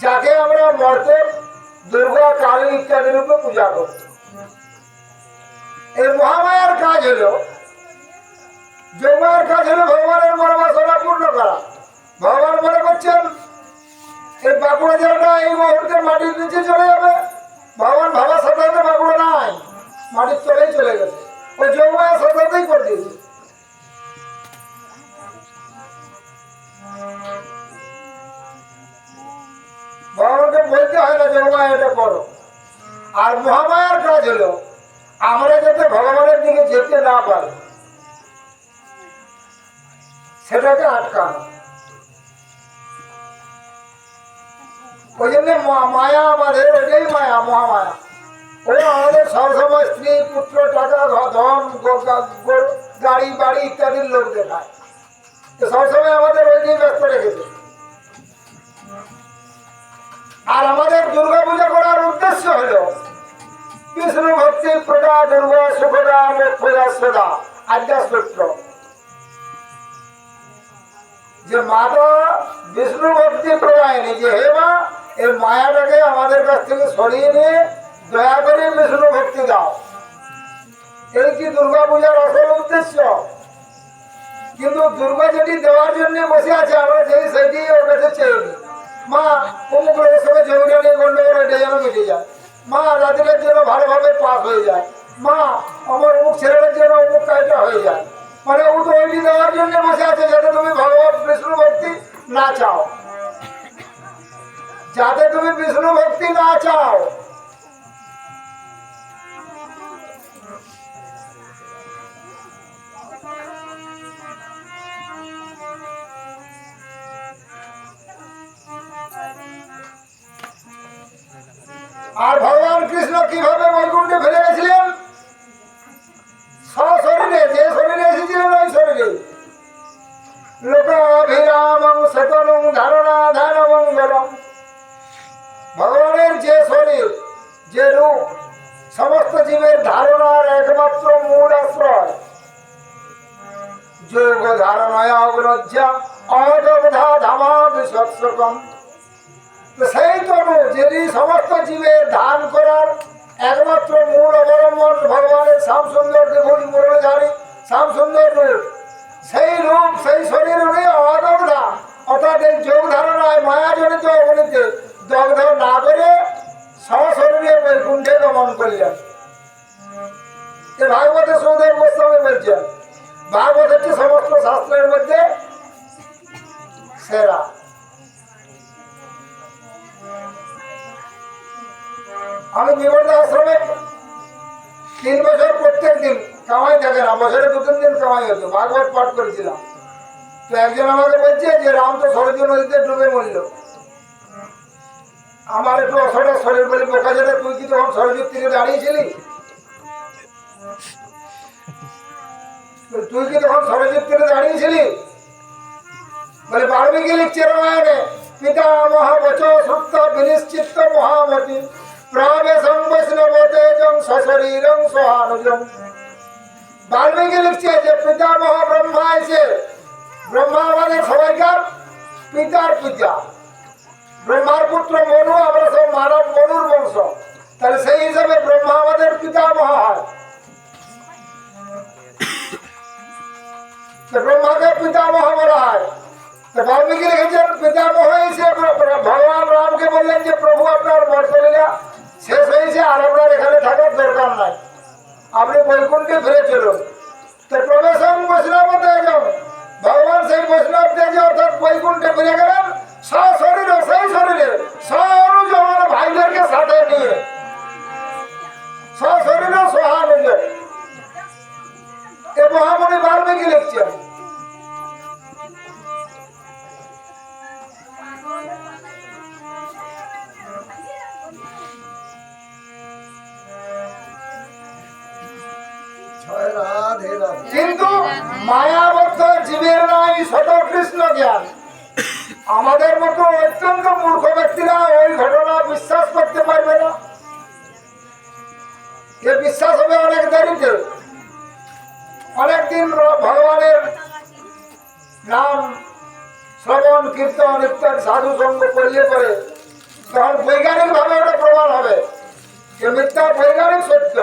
[SPEAKER 1] যাকে আমরা মর্তে দুর্গা, কালী ইত্যাদি রূপে পূজা করি। এই মহামায়ার কাজ হলো, যোগমায়ার কাজ হলো ভগবানের মনোবাসনা পূর্ণ করা। ভগবান মনে করছেন এই বাঁকুড়া জলটা এই মুহূর্তে মাটির নিচে চলে যাবে, ভগবান ভাবার সাথে সাথে বাঁকুড়া নাই, মাটির তলেই চলে গেছে। ওই যোগমায়ার সাথে সাথেই করে দিয়েছে। ভগবানকে বলতে হয় না যোগমায়া এটা করো। আর মহামায়ার কাজ হলো আমরা যাতে ভগবানের দিকে যেতে না পারি, সেটাকে আটকানো। ওই জন্য মায়া আমাদের, ওইটাই মায়া, মহামায়া। ওই আমাদের সবসময় স্ত্রী, পুত্র, টাকা, ধন, গাড়ি বাড়ি ইত্যাদির লোক দেখায়। সবসময় আমাদের ওইটাই ব্যস্ত রেখেছে। আর আমাদের দুর্গা পূজা করার উদ্দেশ্য হলো বিষ্ণু ভক্তি প্রদা দুর্গা সুখদা মোক্ষদা সদা আদ্যাসূত্র। যে মাতা বিষ্ণু ভক্তি প্রদায়নি, যে হে মা, এই মায়াটাকে আমাদের কাছ থেকে সরিয়ে নিয়ে দয়া করে বিষ্ণু ভক্তি দাও। এই কি দুর্গা পূজার আসল উদ্দেশ্য। কিন্তু দুর্গা যেটি দেওয়ার জন্য বসে আছে, আমরা সেইটি ওর কাছে চেয়ে নি। মা অমুক লোকের সঙ্গে জমিটা নিয়ে গন্ডগোল, এটা যেন মিটে যায়। মা রাত্রির জন্য ভালোভাবে পাস হয়ে যায়। মা আমার অমুক ছেলেটার জন্য অমুক কাজটা হয়ে যায়, মানে ও তো ওইটি দেওয়ার জন্য বসে আছে যাতে তুমি ভগবান বিষ্ণু ভক্তি না চাও, যাতে তুমি বিষ্ণু ভক্তি না চাও। আর ভগবান কৃষ্ণ কিভাবে বৈকুণ্ঠে ফিরে গেছিলেন? সশরীরে, যে শরীরে এসেছিলেন ওই শরীরে। লোকাভিরামং শতনং ধারণা ধান মঙ্গলম। ভগবানের যে শরীর, যে রূপ, সমস্ত জীবের ধারণার একমাত্র মূল আশ্রয়। যোগ ধারণায় অগ্রজ্জা অদগ্ধা ধামাদ সৎসকম। সেই তনু যিনি সমস্ত জীবের ধান করার একমাত্র মূল অবলম্বন ভগবানের শ্যাম সুন্দর দেবুজ মুরলীধারী শ্যাম সুন্দর রূপ, সেই রূপ সেই শরীর উনি অদগ্ধা অর্থাৎ এই যোগ ধারণায় মায়াজনিত অবনীতে দগ্ধ না করে সশরীরে বৈকুণ্ঠে গমন করলেন। এ ভাগবতে সুদেব গোস্বামী বলছেন, ভাগবত হচ্ছে সমস্ত শাস্ত্রের মধ্যে সেরা। আমি বিবর্ধ আশ্রমে 3 বছর প্রত্যেক দিন কামাই থাকে না, বছরে 2-3 দিন কামাই হতো, ভাগবত পাঠ করেছিলাম। তো একজন আমাকে বলছে যে রাম তো সরজু নদীতে ডুবে মরল। আমার একটু অসটা শরীর বলে বোকা যেটা, তুই কি তখন সরজুর তীরে দাঁড়িয়েছিলি? তুই কি তখন সরজুর তীরে দাঁড়িয়েছিলি? বলে বাল্মীকি লিখছে রামায়ণে, পিতা মহাবচ সুপ্ত বিনিশ্চিত মহামতি প্রবেশং বৈষ্ণবতেজং সশরীরং সহানুজং। বাল্মীকি লিখছে যে পিতা মহাব্রহ্মা এসে, ব্রহ্মা আমাদের সবাইকার পিতার পিতা, ব্রহ্মার পুত্র মনু, আমরা সব মানব মনুর বংশ, তাহলে সেই হিসাবে ব্রহ্মা আমাদের পিতামহ হয়। ব্রহ্মাকে পিতামহ বলা হয়। বাল্মীকি লিখেছেন পিতামহ এসে ভগবান রামকে বললেন যে প্রভু আপনার বর্ষলীলা শেষ হয়েছে, আর আপনার এখানে থাকার দরকার নাই, আপনি বৈকুণ্ঠে ফিরে চলুন। তো প্রবেশং বৈষ্ণবতে যাও, ভগবান সেই বৈষ্ণব তেজে অর্থাৎ বৈকুণ্ঠে ফিরে গেলেন সশরীরে, সেই শরীরে সনুজ আমার ভাইদেরকে সাথে নিয়ে, সশরীরে সহানুজ। এ মহামণি বাল্মীকি লিখছেন। কিন্তু মায়াবদ্ধ জীবের নাই শত কৃষ্ণ জ্ঞান। আমাদের মতো অত্যন্ত মূর্খ ব্যক্তিরা ওই ঘটনা বিশ্বাস করতে পারবে না। এ বিশ্বাস হবে অনেক দেরিতে। অনেকদিন ভগবানের নাম শ্রবণ কীর্তন ইত্যাদি সাধু সঙ্গ করলে পরে তখন বৈজ্ঞানিক ভাবে ওটা প্রমাণ হবে যে মিথ্যা বৈজ্ঞানিক সত্য।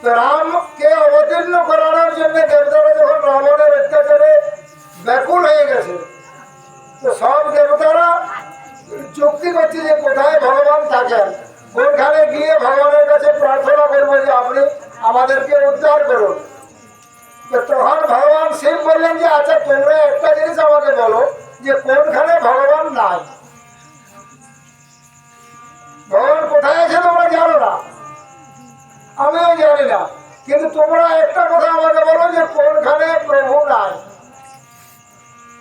[SPEAKER 1] রামকে অবতীর্ণ করানোর জন্য দেবতারা যখন রাবণের অত্যাচারে ব্যাকুল হয়ে গেছে, তো সব দেবতারা চুক্তি করছে যে কোথায় ভগবান থাকেন, কোনখানে গিয়ে ভগবানের কাছে প্রার্থনা করবো যে আপনি আমাদেরকে উদ্ধার করুন। তখন ভগবান শিব বললেন যে আচ্ছা তোমরা একটা জিনিস আমাকে বলো যে কোনখানে ভগবান নাই, ভগবান কোথায় আছে তোমরা জানো না, আমিও জানি না, কিন্তু তোমরা একটা কথা আমাকে বলো যে কোনখানে প্রভু নাই।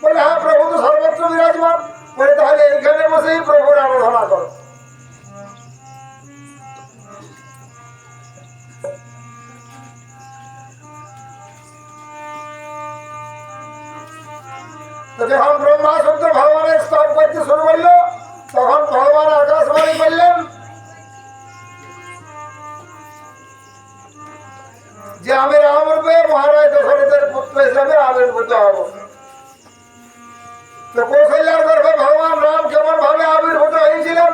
[SPEAKER 1] বলে হ্যাঁ প্রভু তো সর্বত্র বিরাজমান। বলে তাহলে এইখানে বসেই প্রভুর আরাধনা করো। তো যখন ব্রহ্মা শব্দ ভগবানের স্তব করতে শুরু করলো, তখন ভগবান আকাশবাণী করলেন যে আমি রাম রূপে মহারাজ দশরথের পুত্র হিসাবে আবির্ভূত হব। তো কৌশল্যার গর্ভে ভগবান রাম কেমন ভাবে আবির্ভূত হয়েছিলেন?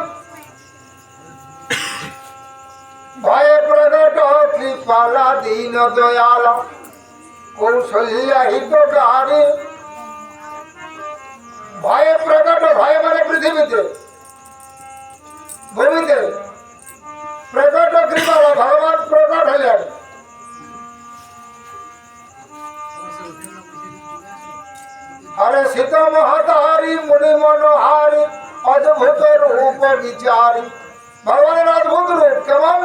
[SPEAKER 1] ভয়ে প্রকট কৃপালা দীন দয়াল কৌশল্যা হিতকারী। ভয়ে প্রকট, ভয় মানে পৃথিবীতে, ভূমিতে প্রকট কৃপালা ভগবান প্রকট হলেন। আরে সীত মহাতারি মুনি মনোহারি অদ্ভুত রূপ বিচারি। ভগবানের অদ্ভুত রূপ কেমন?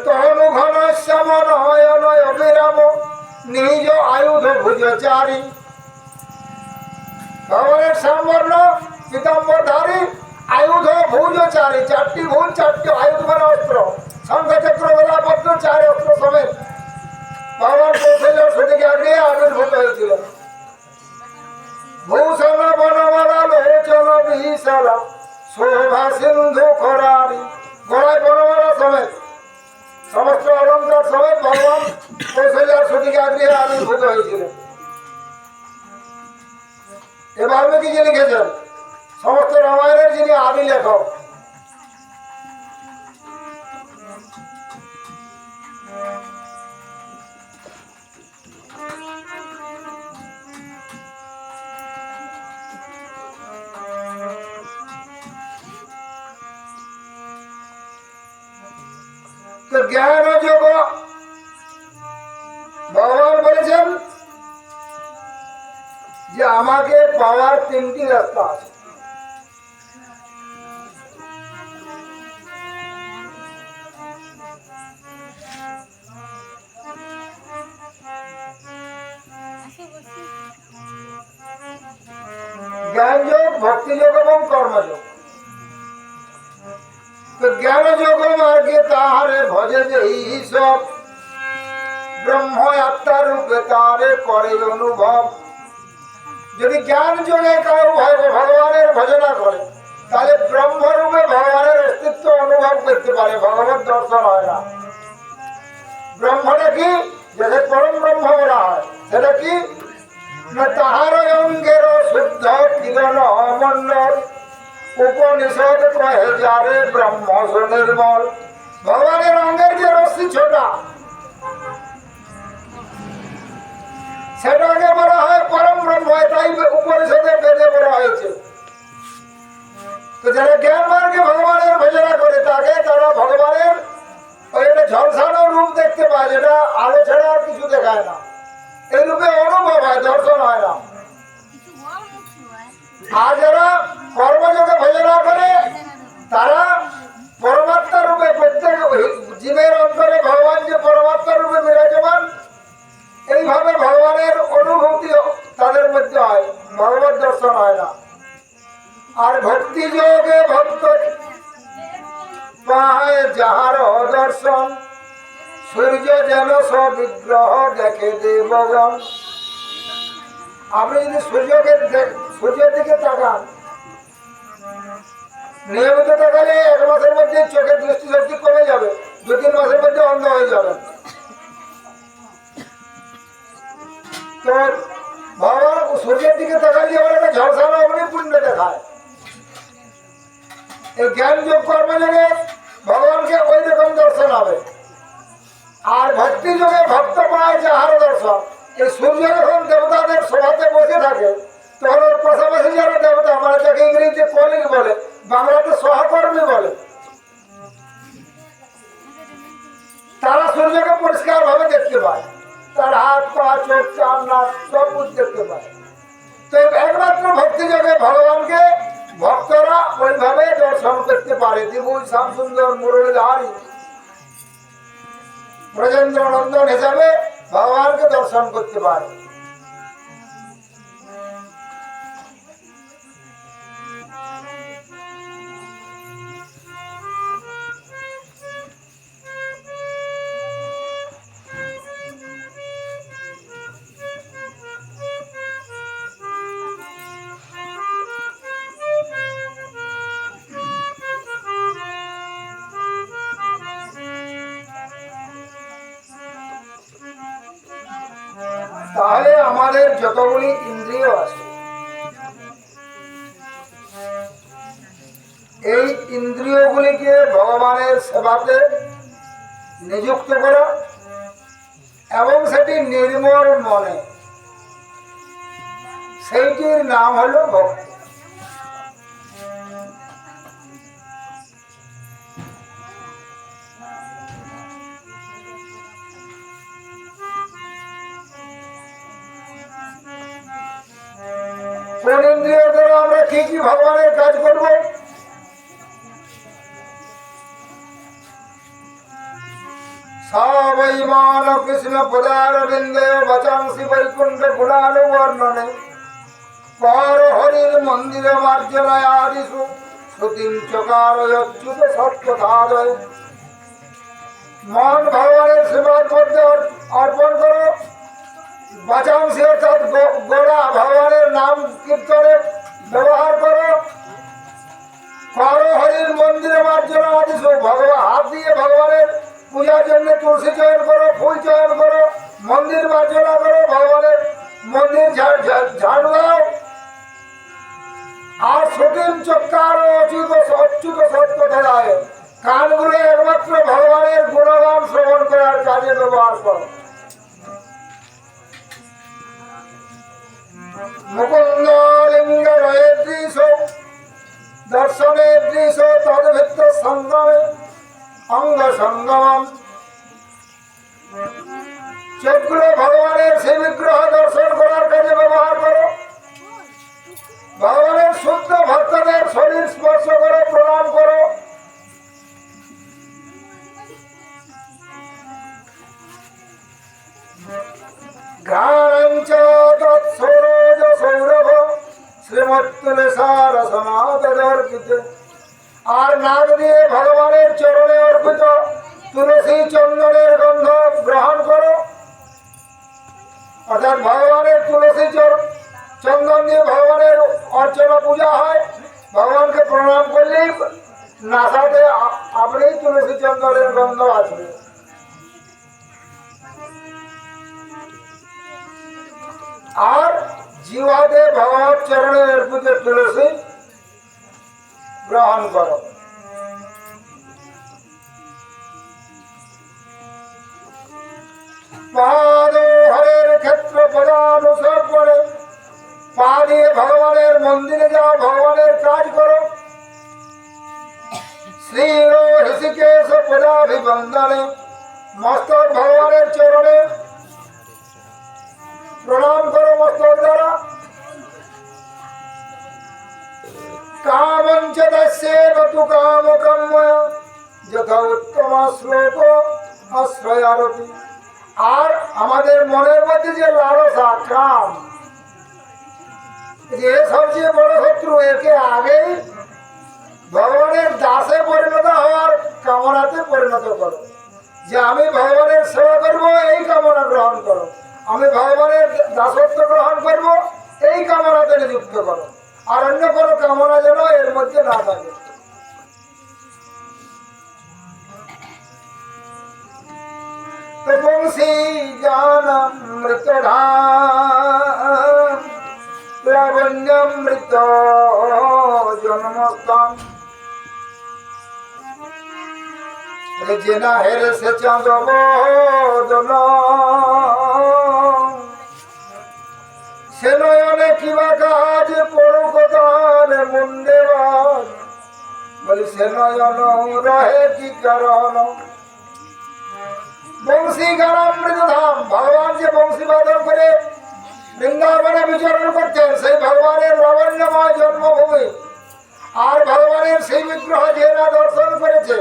[SPEAKER 1] তনু ঘন শ্যাম নয়ন অবিরাম নিজ আয়ুধ ভুজচারী। ভগবানের শ্যামবর্ণ পীতাম্বরধারী আয়ুধ ভুজচারী, চারটি ভুজ, চারটি আয়ুধ মানে অস্ত্র, শঙ্খ চক্র গদা পদ্ম, চার অস্ত্র সমেত ভগবান কৌশল্য সুদিকে আগে আবির্ভূত হয়েছিল। ভূষণ বনমালা লোচন বিশালা শোভা সিন্ধু খরারি। গলায় বনমালা সমেত সমস্ত অলঙ্কার সমেত ভগবান কৌশল্যার সুদিকে আগে আবির্ভূত হয়েছিল। এ বাল্মীকি যিনি লিখেছেন সমস্ত রামায়ণের যিনি আদি লেখক। তো জ্ঞান যোগ ভগবান বলেছেন যে আমাকে পাওয়ার তিনটি রাস্তা আছে। জ্ঞান যোগ, ভক্তি যোগ এবং কর্মযোগ। তো জ্ঞান যোগ মার্গে তাহারে ভজে যে সব ব্রহ্ম আত্মা রূপে তারে করে অনুভব। যদি জ্ঞান যোগে কেউ ভগবানের ভজনা করে তাহলে ব্রহ্মরূপে ভগবানের অস্তিত্ব অনুভব করতে পারে, ভগবত দর্শন হয় না। ব্রহ্মটা কি? যাকে পরম ব্রহ্ম বলা হয় সেটা কি? না তাহার অঙ্গের শুদ্ধ কিরণ মন্ডল উপনিষদ কহে যারে ব্রহ্ম সুনির্মল। ভগবানের অঙ্গের যে রশ্মি ছোটা সেটাকে বলা হয় পরম ব্রহ্ম, তাই উপনিষদে বেদে বলা হয়েছে। তো যারা জ্ঞান মার্গে ভগবানের ভজনা করে তাকে তারা ভগবানের ওই একটা ঝলসানো রূপ দেখতে পায়, যেটা আলো ছাড়া আর কিছু দেখায় না। এই রূপে অনুভব হয়, দর্শন হয় না। আর যারা কর্মযোগে ভজনা করে তারা পরমাত্মা রূপে, প্রত্যেক জীবের অন্তরে ভগবান যে পরমাত্মা রূপে বিরাজমান, এইভাবে ভগবানের অনুভূতি তাদের মধ্যে হয়, ভগবত দর্শন হয় না। আর ভক্তি যোগে ভক্ত পায় যাহার দর্শন সূর্য যেন সবিগ্রহ দেখে দেবগণ। আপনি যদি সূর্যের দিকে তাকান, নিয়মিত তাকালে 1 মাসের মধ্যে চোখের দৃষ্টিশক্তি কমে যাবে, 2-3 মাসের মধ্যে অন্ধ হয়ে যাবে। তো ভগবান সূর্যের দিকে তাকালে আবার একটা ঝলসানো অগ্নিপুণ্য দেখায়। এই জ্ঞান যোগ কর্মযোগে ভগবানকে ওই রকম দর্শন হবে। আর ভক্তি যোগে ভক্ত পায় যাহার দর্শন। এই সূর্য যখন দেবতাদের সভাতে বসে থাকে তখন ওর পাশাপাশি যারা দেবতা, মানে যাকে ইংরেজিতে কলিগ বলে, বাংলাতে সহকর্মী বলে, তারা সূর্যকে পরিষ্কার ভাবে দেখতে পায়। তার হাত পা চোখ কান নাক সব কিছু দেখতে পায়। তো একমাত্র ভক্তি যোগে ভগবানকে ভক্তরা ওইভাবে দর্শন করতে পারে। ত্রিভুজ শ্যাম সুন্দর মুরলীধারী ব্রজেন্দ্র নন্দন হিসাবে ভগবানকে দর্শন করতে পারে। তাহলে আমাদের যতগুলি ইন্দ্রিয় আছে, এই ইন্দ্রিয়গুলিকে ভগবানের সেবাতে নিযুক্ত করা এবং সেটি নির্মল মনে, সেইটির নাম হলো ভক্তি। মনেন্দ্রিয় দ্বারা আমরা কি কি ভগবানের কাজ করব? সাবৈমান কৃষ্ণ পদারবিন্দে বচাংসি বৈকুণ্ঠ গুণালু বর্ণনে পর হরির মন্দির মার্জনায় আদিষু শ্রুতিম চকারয়চ্যুত সৎকথাদয়। মন ভগবানের সেবার মধ্যে অর্পণ করো, বাচাংসি অর্থাৎ গোড়া ভগবানের নাম কীর্তনে ব্যবহার করো, পর হরির মন্দিরে মার্জনা আদিষু ভগবান হাত দিয়ে ভগবানের পূজার জন্য তুলসী চয়ন করো, ফুল চয়ন করো, মন্দির মার্জনা করো, ভগবানের মন্দির ঝাড়ু দাও। আর সতীম চক্কার অচ্যুত সৎকথায় কানগুলো একমাত্র ভগবানের গুণগান শ্রবণ করার কাজে ব্যবহার করো। মুকুন্দ লিঙ্গ রয়েদৃশ দর্শনে দৃশ তদ্ভিত্ত সঙ্গমে অঙ্গ সঙ্গম। চোখগুলো ভগবানের সেই বিগ্রহ দর্শন করার কাজে ব্যবহার করো। ভগবানের শুদ্ধ ভক্তদের শরীর স্পর্শ করে প্রণাম করো। ঘ্রাণঞ্চ তৎসৌরজ সৌরভ শ্রীমত্তুলসার সনাতদর্পিত। আর নাক দিয়ে ভগবানের চরণে অর্পিত তুলসী চন্দনের গন্ধ গ্রহণ করো। অর্থাৎ ভগবানের তুলসী চন্দন দিয়ে ভগবানের অর্চনা পূজা হয়। ভগবানকে প্রণাম করলেই নাসাতে আপনি তুলসী চন্দনের গন্ধ আসবে। আর জিহ্বাতে ভগবান চরণে অর্পিত তুলসী গ্রহণ করো। পাদ হরের ক্ষেত্র পদানুসরণ করে পা দিয়ে ভগবানের মন্দিরে যাও, ভগবানের কাজ করো। শ্রী হৃষিকেশ পদাভিবন্দনে মস্তক ভগবানের চরণে প্রণাম করো মস্তক দ্বারা। কামঞ্চ দস্যেন তু কামকাম্যয়া যথা উত্তম শ্লোক আশ্রয়ারতি। আর আমাদের মনের মধ্যে যে লালসা কাম, যে সবচেয়ে বড় শত্রু, একে আগেই ভগবানের দাসে পরিণত হওয়ার কামনাতে পরিণত করো। যে আমি ভগবানের সেবা করব, এই কামনা গ্রহণ করো। আমি ভগবানের দাসত্ব গ্রহণ করব, এই কামনাতে নিযুক্ত করো। আর অন্য কোনো কামনা যেন এর মধ্যে না থাকে। বংশী জানামৃত লাবণ্যমৃত জন্মস্থান যে না হেরে সে চাঁদ বদন সে নয়নে কিবা কাজ পড়ু কোথার মুন্ডে বলি সে নয়ন রহে কি কারণ। বংশী গানামৃত ধাম, ভগবান যে বংশী বাদন করে বৃন্দাবনে বিচরণ করতেন, সেই ভগবানের লাবণ্যময় জন্মভূমি। আর ভগবানের সেই বিগ্রহ যে না দর্শন করেছে,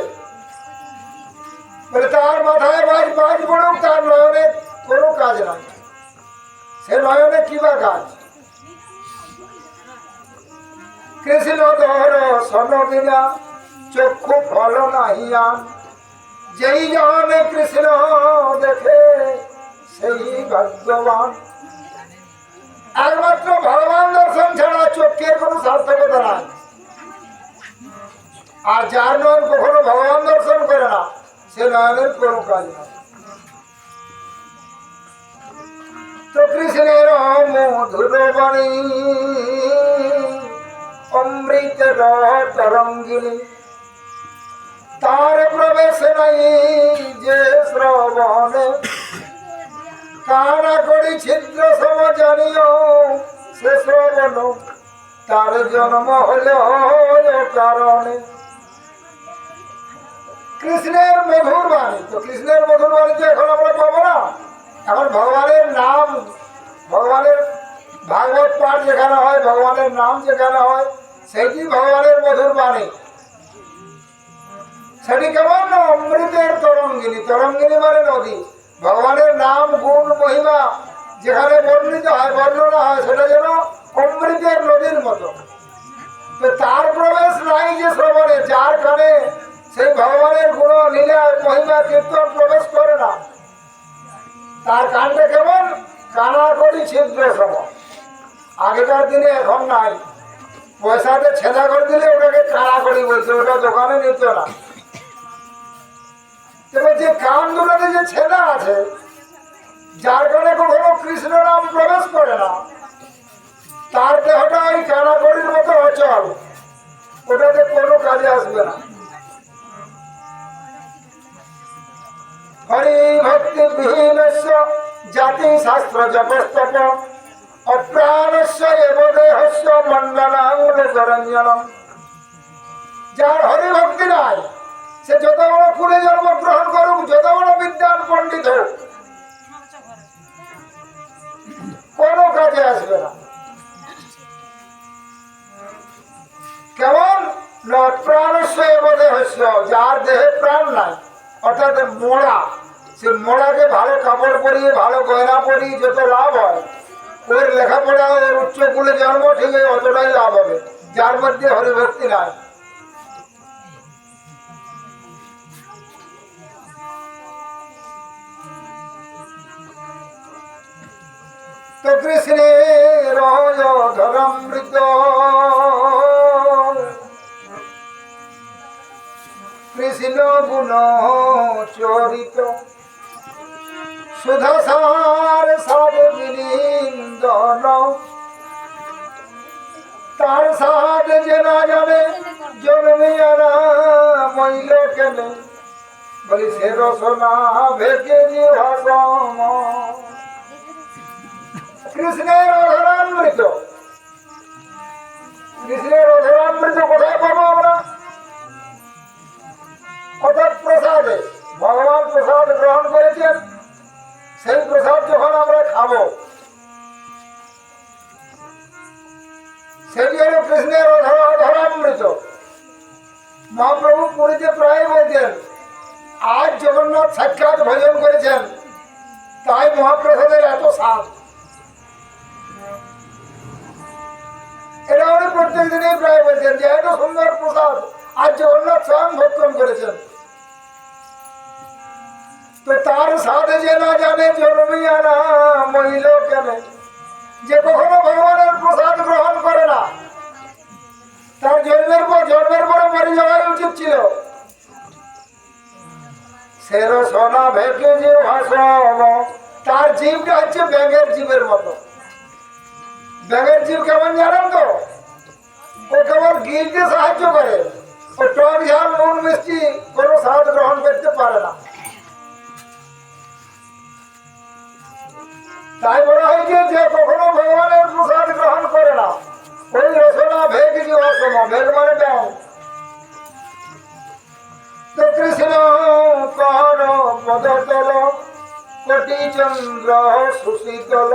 [SPEAKER 1] বলে তার মাথায় বাজ পড়ুক, তার নয়নে কোনো কাজ নাই। সে নয়নে কিবা কাজ। কৃষ্ণ ধর সন বিনা চক্ষু ফল নাহিয়ান, যেই জানে কৃষ্ণ দেখে সেই ভাগ্যবান। একমাত্র ভগবান দর্শন ছাড়া চোখের কোনো সার্থকতা নাই। আর যার নয়ন কখনো ভগবান দর্শন করে না, সে নয়নের কোনো কাজ নাই। তো কৃষ্ণের মধুর বাণী অমৃত তরঙ্গিনী, তার প্রবেশ নাই যে শ্রবণে। কানা করি ছিদ্র সম জানিও সে শ্রবণ, তার জন্ম হল কারণে। কৃষ্ণের মধুর বাণী, তো কৃষ্ণের মধুর বাণী তো এখন আমরা পাবো না। এখন ভগবানের নাম, ভগবানের ভাগবত পাঠ যেখানে হয়, ভগবানের নাম যেখানে হয়, সেইটি ভগবানের মধুর বাণী। সেটি কেমন না অমৃতের তরঙ্গিনী। তরঙ্গিনী মানে নদী। ভগবানের নাম গুণ মহিমা যেখানে বর্ণিত হয়, বর্ণনা হয়, সেটা যেন অমৃতের নদীর মতো। তো তার প্রবেশ নাই যে শ্রবণে, যার কানে সেই ভগবানের গুণ লীলা মহিমা কীর্তন প্রবেশ করে না, তার কানটা কেমন কানা করি ছিদ্র সম। আগেকার দিনে, এখন নাই, পয়সাতে ছেঁদা করে দিলে ওটাকে কানা করি বলছে, ওটা দোকানে নিত না। তবে যে কান দুটোতে যে ছেঁদা আছে, যার কানে কখনো কৃষ্ণ নাম প্রবেশ করে না, তার দেহটা ওই কানাকড়ির মতো অচল, ওটাতে কোনো কাজে আসবে না। হরি ভক্তি বিহীনস্য জাতি শাস্ত্র জপস্তপ অপ্রাণস্য এব দেহস্য মণ্ডলাঙ্গরঞ্জনম। যার হরি ভক্তি নাই, সে যত বড় কুলে জন্মগ্রহণ করুক, যত বড় বিদ্যান পণ্ডিত হোক, কোনো কাজে আসবে না। কেমন প্রাণস্য এব দেহস্য, যার দেহে প্রাণ নাই, অর্থাৎ মোড়া, সে মোড়াকে ভালো কাপড় পরিয়ে, ভালো গয়না পরিয়ে যত লাভ হয়, ওর লেখাপড়া, ওর উচ্চ কুলে জন্ম ঠিক অতটাই লাভ হবে, যার মধ্যে হরিভক্তি নাই। তো কৃষ্ণের ধরমৃত কৃষ্ণ গুণ চরিত সুধসার সাধ বিলিন্দন। তার সাধ যে না জানে জন্মিয়া না মইল কেনে, বলি সে রসনা ভেকে জিহাসম। কৃষ্ণের অধরামৃত, কৃষ্ণের অধরামৃত কোথায় পাবো আমরা? অর্থাৎ প্রসাদে। ভগবান প্রসাদ গ্রহণ করেছেন, সেই প্রসাদ যখন আমরা খাবো, সেটি হল কৃষ্ণের অধরামৃত। মহাপ্রভু পুরীতে প্রায় বলছেন, আজ জগন্নাথ সাক্ষাৎ ভোজন করেছেন, তাই মহাপ্রসাদের এত স্বাদ। এটা উনি প্রত্যেক দিনই প্রায় বলছেন যে এত সুন্দর প্রসাদ আজ জগন্নাথ স্বয়ং ভক্ষণ করেছেন। তো তার সাথে যে না জানে জন্মিয়া না মহিল কেন, যে কখনো ভগবানের প্রসাদ গ্রহণ করে না, তার জন্মের পরে মরে যাওয়াই উচিত ছিল। সের সোনা ভেকে যে ভাষণ, তার জীবটা হচ্ছে ব্যাঙের জীবের মতো। ব্যাঙের জীব কেমন জানেন তো? ও কেবল গিলতে সাহায্য করে, ও টক ঝাল নুন মিষ্টি কোনো স্বাদ গ্রহণ করতে পারে না। তাই বলা হয়েছে যে কখনো ভগবানের প্রসাদ গ্রহণ করে না, ওই রসনা ভেগ যে অসম, ভেগ মানে ব্যাং। তো কৃষ্ণ কর পদতল কোটি চন্দ্র সুশীতল।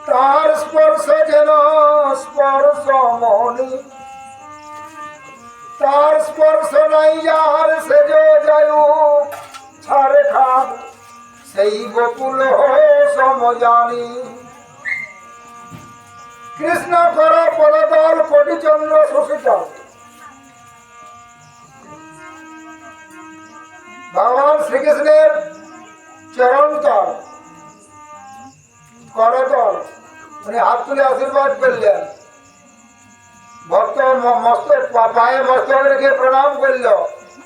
[SPEAKER 1] তার স্পর্শ যেন স্পর্শ মনি, তার স্পর্শ নাই যার সে যায়ু ছাড়ে খান, সেই গোকুল সমজানি। কৃষ্ণ কর পদতল কোটি চন্দ্র সুশীতল। ভগবান শ্রীকৃষ্ণের চরণতল, করতল, উনি হাত তুলে আশীর্বাদ করলেন। ভক্ত মস্তক পায়ে মস্তক রেখে প্রণাম করল।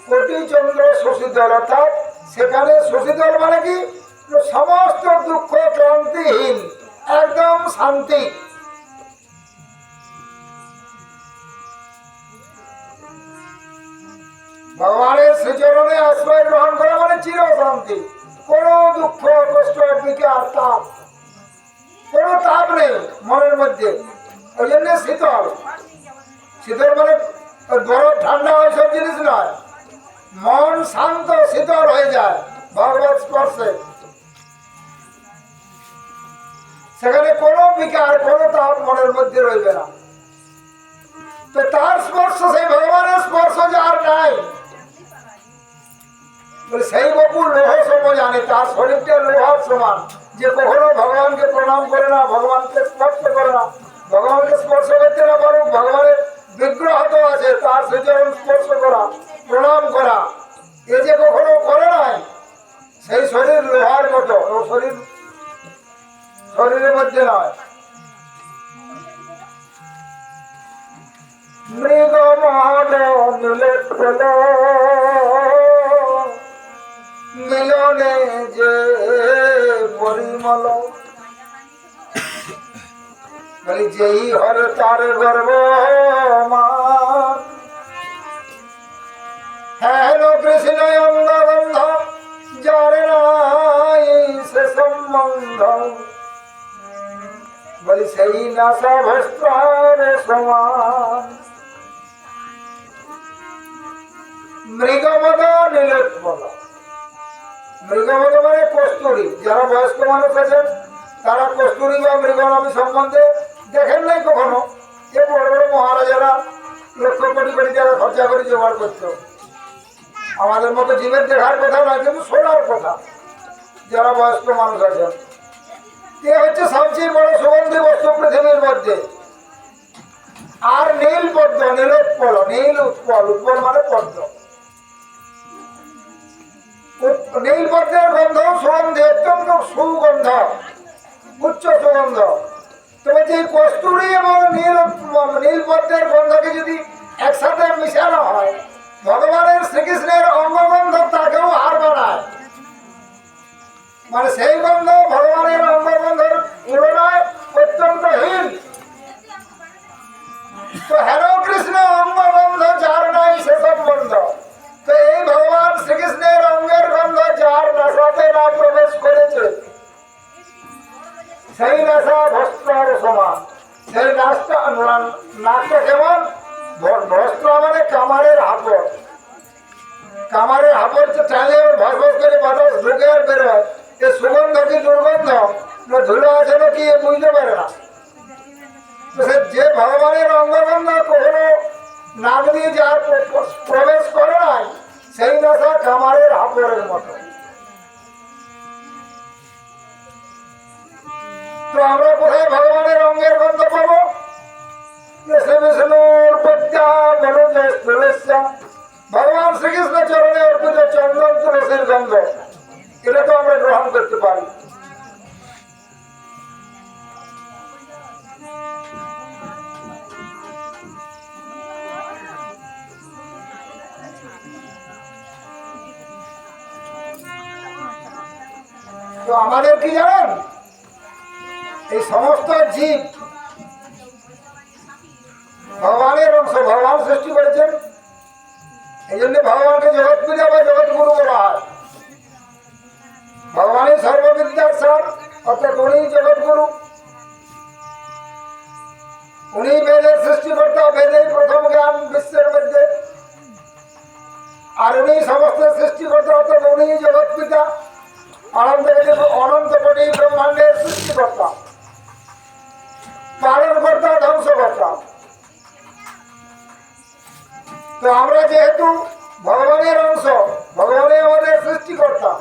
[SPEAKER 1] কোটি চন্দ্র শশীতল, অর্থাৎ সেখানে শশীতল মানে কি, সমস্ত দুঃখ ক্লান্তিহীন, একদম শান্তি। ভগবানের শ্রীচরণে আশ্রয় গ্রহণ করা মানে চির শান্তি। কোন দুঃখ কষ্ট বিকার তাপ, কোন তাপ নেই মনের মধ্যে। ওই জন্য শীতল। শীতল মানে বরফ ঠান্ডা হয় সব জিনিস নয়, মন শান্ত শীতল হয়ে যায় ভগবত স্পর্শে। সেখানে কোনো বিকার কোনো তাপ মনের মধ্যে রইবে না। তো তার স্পর্শ, সেই ভগবানের স্পর্শ যার নাই, সেই বাবু লোহ সম জানে, তার শরীরটা লোহার সমান, যে কখনো ভগবানকে প্রণাম করে না, ভগবানকে স্পর্শ করে না, ভগবানকে স্পর্শ করতে না পারুক, ভগবানের বিগ্রহ তো আছে, তার সুচরণ স্পর্শ করা, প্রণাম করা, এ যে কখনো করে নাই, সেই শরীর লোহার মতো, ও শরীর শরীরের মধ্যে নয়। মৃগ মহল মিলনে যে পরিমল, বলি যেই হর তার গর্ব মান, হেন কৃষ্ণ অঙ্গবন্ধ যার নাই সে সম্বন্ধ, বলি সেই নাসা ভস্ত্রার সমান। মৃগমদ নীলোৎপল, মৃগমদ মানে কস্তুরী। যারা বয়স্ক মানুষ আছেন তারা কস্তুরী বা মৃগনবী সম্বন্ধে দেখেন নাই কখনো। এ বড় বড় মহারাজারা লক্ষ কোটি কোটি টাকা খরচা করে জোগাড় করত। আমাদের মতো জীবের দেখার কথা নয়, কিন্তু শোনার কথা। যারা বয়স্ক মানুষ আছেন, এ হচ্ছে সবচেয়ে বড় সুগন্ধি বস্তু পৃথিবীর মধ্যে। আর নীল পদ্ম, নীলোৎপল, নীল উৎপল, উৎপল মানে পদ্ম। নীল পদ্মের গন্ধ সুগন্ধি, অত্যন্ত সুগন্ধ, উচ্চ সুগন্ধ। তবে যে কস্তুরী এবং নীল পদ্মের গন্ধকে যদি একসাথে মিশানো হয়, ভগবানের শ্রীকৃষ্ণের অঙ্গগন্ধ তাকেও হার বানায়। মানে সেই গন্ধ ভগবানের অঙ্গগন্ধের তুলনায় অত্যন্ত হীন। তো হেন কৃষ্ণ অঙ্গগন্ধ যার নাই সেসব গন্ধ। তো এই ভগবান শ্রীকৃষ্ণের অঙ্গের গন্ধ যার নাসাতে না প্রবেশ করেছে, সেই নাসা ভস্ত্রার সমান। সেই নাকটা কেমন? ভস্ত্র মানে কামারের হাপড়। কামারের হাপড় টানলে ভস ভস করে বাতাস ঢুকে আর বেরোয়। এ সুগন্ধ কি দুর্গন্ধ, ধুলো আছে না কি বুঝতে পারে না। যে ভগবানের অঙ্গগন্ধ কখনো নাক দিয়ে যার প্রবেশ করে নাই, সেই নাসা কামারের হাপড়ের মতো। তো আমরা কোথায় ভগবানের অঙ্গের গন্ধ পাবো? ভগবান শ্রীকৃষ্ণ চরণে অর্পিত চন্দন তুলসীর গন্ধ, এটা তো আমরা গ্রহণ করতে পারি। তো আমাদের কি জানেন, এই সমস্ত জীব ভগবানের অংশ, ভগবান সৃষ্টি করেছেন। এই জন্য ভগবানকে জগৎ পূজা বা জগৎ গুরু বলা হয়। ভগবানই সর্ববিদ্যার সার, অর্থাৎ উনি জগৎ গুরু, উনি বেদের সৃষ্টিকর্তা, বেদেই প্রথম জ্ঞান বিশ্বের মধ্যে। আর উনি সমস্ত সৃষ্টিকর্তা, অর্থাৎ উনি জগৎ পিতা, অনন্ত কোটি ব্রহ্মাণ্ডের সৃষ্টিকর্তা, পালনকর্তা, ধ্বংসকর্তা। তো আমরা যেহেতু ভগবানের অংশ, ভগবানের আমাদের সৃষ্টিকর্তা,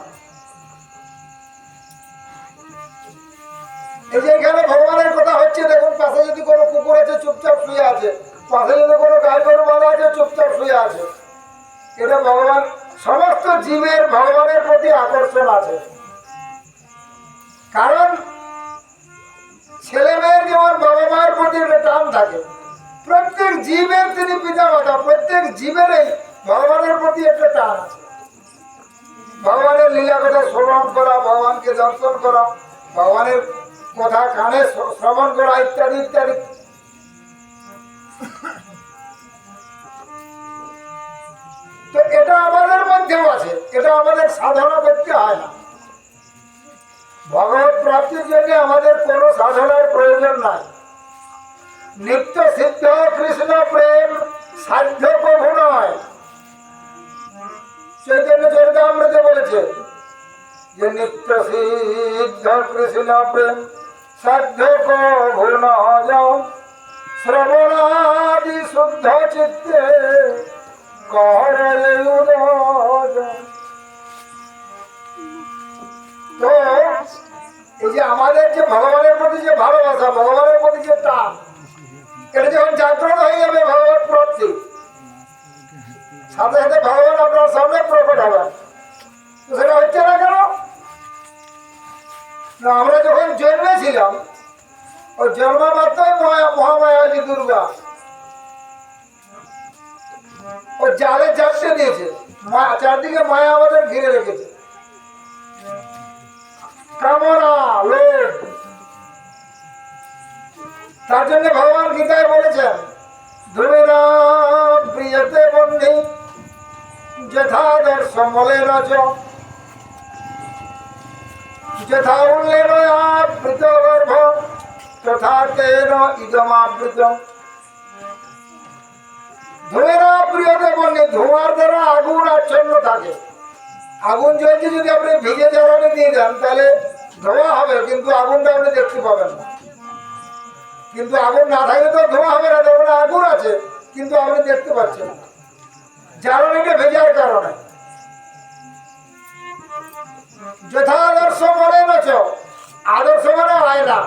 [SPEAKER 1] এই যে এখানে ভগবানের কথা হচ্ছে, দেখুন পাশে যদি কোনো কুকুর আছে চুপচাপ শুয়ে আছে, পাশে যদি কোনো গাই গরু বাঁধা আছে চুপচাপ শুয়ে আছে। এটা ভগবান, সমস্ত জীবের ভগবানের প্রতি আকর্ষণ আছে। কারণ ছেলে মেয়ের যেমন বাবা মায়ের প্রতি একটা টান থাকে, প্রত্যেক জীবের তিনি পিতা মাতা, প্রত্যেক জীবেরই ভগবানের প্রতি একটা টান আছে। ভগবানের লীলা কথা শ্রবণ করা, ভগবানকে দর্শন করা, ভগবানের কথা কানে শ্রবণ করা, ইত্যাদি ইত্যাদি। তো এটা আমাদের মধ্যেও আছে, এটা আমাদের সাধনা করতে হয় না। ভগবত প্রাপ্তির জন্য আমাদের কোনো সাধনার প্রয়োজন নাই। নিত্য সিদ্ধ কৃষ্ণ প্রেম সাধ্য প্রভু নয়। চৈতন্য চরিতামৃতে বলেছে যে নিত্য সিদ্ধ কৃষ্ণ প্রেম সাধ্যক ভুন শ্রবণাদি শুদ্ধ চিত্তে করলে উদয়। তো এই যে আমাদের যে ভগবানের প্রতি যে ভালোবাসা, ভগবানের প্রতি যে টান, এটা যখন জাগ্রত হয়ে যাবে ভগবত প্রাপ্তি, সাথে সাথে ভগবান আপনার সামনে প্রকট হবে। তো সেটা হচ্ছে না কেন? না, আমরা যখন জন্মেছিলাম ওই জন্ম মাত্রই মহামায়া যে দুর্গা ও জালে চাপতে দিয়েছে, চারদিকে মায়া আমাদের ঘিরে রেখেছে। কামনা, লোভ, তার জন্য ভগবান গীতায় বলেছেন ধ্রুবেনা প্রিয়তে বন্ধি যথাদর্শ মলে রচ যথা উল্লেন আবৃত গর্ভ তথা তেন ইদমাবৃত। ধোঁয়া প্রিয়তে বন্ধি, ধোঁয়ার দ্বারা আগুন আচ্ছন্ন থাকে। আগুন জ্বলছে, যদি আপনি ভিজে জ্বালানি দিয়ে দেন তাহলে ধোঁয়া হবে, কিন্তু আগুনটা আপনি দেখতে পাবেন না। কিন্তু আগুন না থাকলে তো ধোঁয়া হবে না, তখন আগুন আছে কিন্তু আপনি দেখতে পাচ্ছেন না, জ্বালানিটা ভেজার কারণে। যথাদর্শ মনে নচ, আদর্শ মানে আয়না।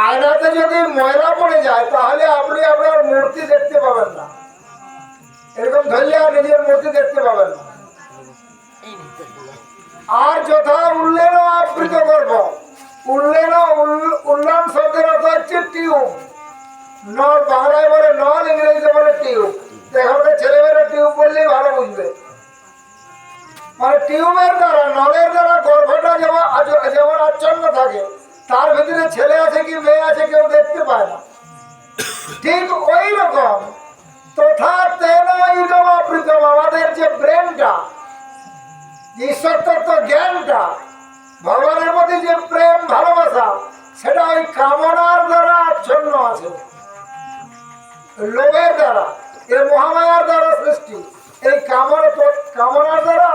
[SPEAKER 1] আয়নাতে যদি ময়লা পড়ে যায় তাহলে আপনি আপনার মূর্তি দেখতে পাবেন না, এরকম ধরলে নিজের মূর্তি দেখতে পাবেন না। আর যথা উল্লেন আবৃত গর্ভ, উল্লেন উল্লান শব্দের অর্থ হচ্ছে টিউব। নল বাংলায় বলে নল, ইংরেজিতে বলে টিউব। এখানকার ছেলেমেয়েরা টিউব বললেই ভালো বুঝবে। মানে টিউবের দ্বারা, নলের দ্বারা গর্ভটা যেমন আচ্ছন্ন থাকে, তার ভিতরে ছেলে আছে কি মেয়ে আছে কেউ দেখতে পায় না, ঠিক ওই রকম তথা তেন ইদমাবৃতম, আমাদের যে ব্রেনটা, ঈশ্বর তত্ত্ব জ্ঞানটা, ভগবানের প্রতি যে প্রেম ভালোবাসা, সেটা ওই কামনার দ্বারা আচ্ছন্ন আছে, লোভের দ্বারা, এই মহামায়ার দ্বারা সৃষ্টি, এই কামনার দ্বারা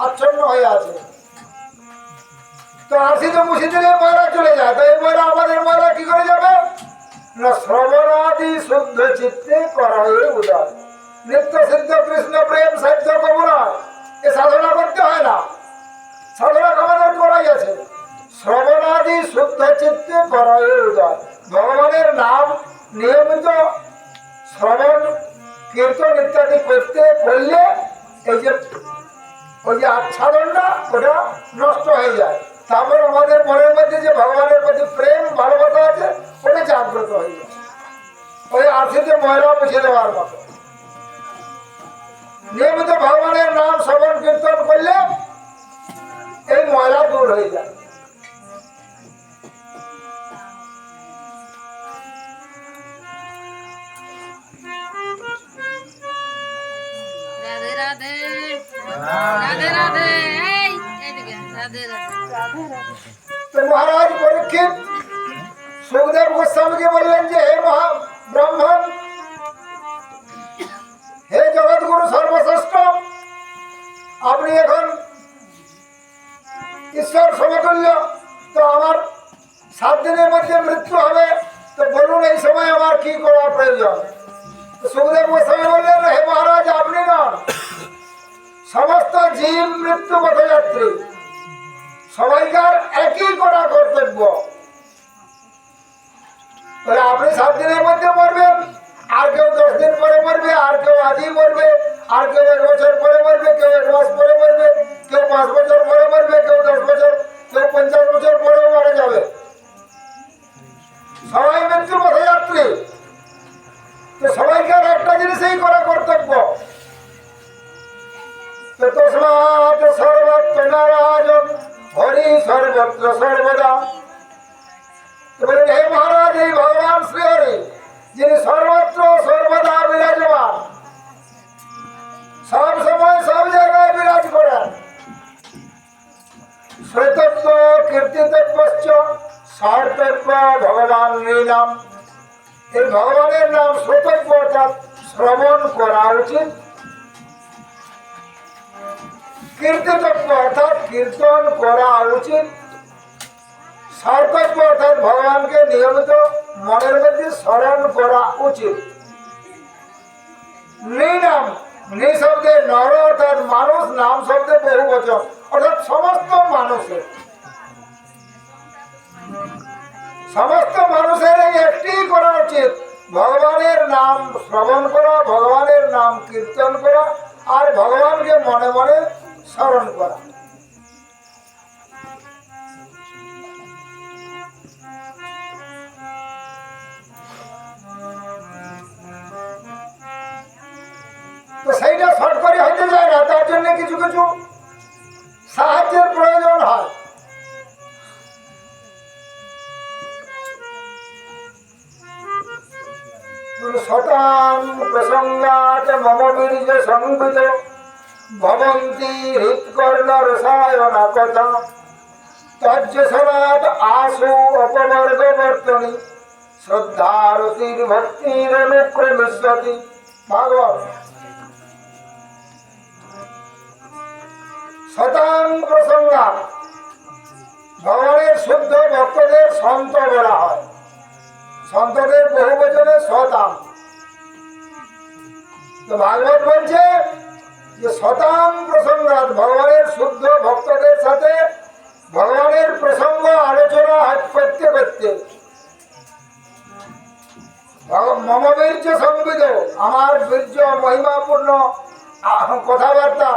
[SPEAKER 1] আচ্ছন্ন হয়ে আছে। তো আশিতে মুশি দিলে ময়লা চলে যায়, তো এই ময়লা আমাদের ময়লা কি করে যাবে না? শ্রবণাদি শুদ্ধ চিত্তে করা হয়ে উদয়। নিত্য সিদ্ধ কৃষ্ণ প্রেম সাধ্য কমনা, এ সাধনা করতে হয় না, সাধনা আমাদের করাই আছে। শ্রবণাদি শুদ্ধ চিত্তে করা হয়ে উদয়, ভগবানের নাম নিয়মিত শ্রবণ কীর্তন ইত্যাদি করলে এই যে ওই যে আচ্ছাদনটা ওটা নষ্ট হয়ে যায়। তারপর আমাদের মনের মধ্যে যে ভগবানের প্রতি প্রেম ভালোবাসা আছে ওটা জাগ্রত হয়ে যায়, ওই আর্থিতে ময়লা মুছে দেওয়ার মতো। নিয়মিত ভগবানের নাম শ্রবণ কীর্তন করলে এই ময়লা দূর হয়ে যায়।
[SPEAKER 3] রাধে রাধে রাধে রাধে, এইদিকে রাধে রাধে।
[SPEAKER 1] তো মহারাজ পরীক্ষিত সুখদেব গোস্বামীকে বললেন যে হে ব্রাহ্মণ, হে জগৎগুরু সর্বশ্রেষ্ঠ, আপনি এখন ঈশ্বর সমতুল্য, তো আমার 7 দিনের মধ্যে মৃত্যু হবে, তো বলুন এই সময় আমার কি করা প্রয়োজন? সুখদেব গোস্বামী বললেন হে মহারাজ, আপনি নন, সমস্ত জীব মৃত্যু পথযাত্রী, সবাইকার একই করা কর্তব্য। আপনি 7 দিনের মধ্যে মরবেন, আর কেউ 10 দিন পরে মরবে, আর কেউ আজই মরবে, আর কেউ 1 বছর পরে মরবে, কেউ 1 মাস পরে মরবে, কেউ 5 বছর পরে মরবে, কেউ 10 বছর, কেউ 50 বছর পরেও মারা যাবে। সবাই মৃত্যুর পথযাত্রী, তো সবাইকার একটা জিনিসই করা কর্তব্য। তস্মাৎ সর্বত্র নারায়ণ হরি সর্বত্র সর্বদা। হে মহারাজ, এই ভগবান শ্রী হরি যিনি সর্বত্র সর্বদা বিরাজমান, সব সময় সব জায়গায় বিরাজ করেন, শ্রোতব্য কীর্তিতব্যশ্চ সার্থব্য ভগবান নাম। এই ভগবানের নাম শ্রোতব্য অর্থাৎ শ্রবণ করা উচিত, কীর্তিতব্য অর্থাৎ কীর্তন করা উচিত, সর্কল্প অর্থাৎ ভগবানকে নিয়মিত মনের মধ্যে স্মরণ করা উচিত। নাম নি শব্দে নর অর্থাৎ মানুষ, নাম শব্দে বহু বচন অর্থাৎ সমস্ত মানুষের এই একটি করা উচিত, ভগবানের নাম শ্রবণ করা, ভগবানের নাম কীর্তন করা আর ভগবানকে মনে মনে স্মরণ করা। তো সেইটা শর্ট করে হইতে যায় না, তার জন্য কিছু কিছু সাহায্যের প্রয়োজন হয়। শতাং প্রসঙ্গাত মম বীর্য সংবিত ভবন্তি হৃৎকর্ণ রসায়না কথা তজ্জসনাৎ আশু অপবর্গ বর্তনী শ্রদ্ধারতির ভক্তির অনুক্রমিষ্যতি। ভাগবত। শতাং প্রসঙ্গা ভগবানের শুদ্ধ ভক্তদের সন্ত বলা হয়, সন্তদের বহু বচনে শতাং। তো ভাগবত বলছে যে শতাং প্রসঙ্গাত ভগবানের শুদ্ধ ভক্তদের সাথে ভগবানের প্রসঙ্গ আলোচনা করতে করতে মম বীর্য সংবিদ আমার বীর্য মহিমাপূর্ণ কথাবার্তা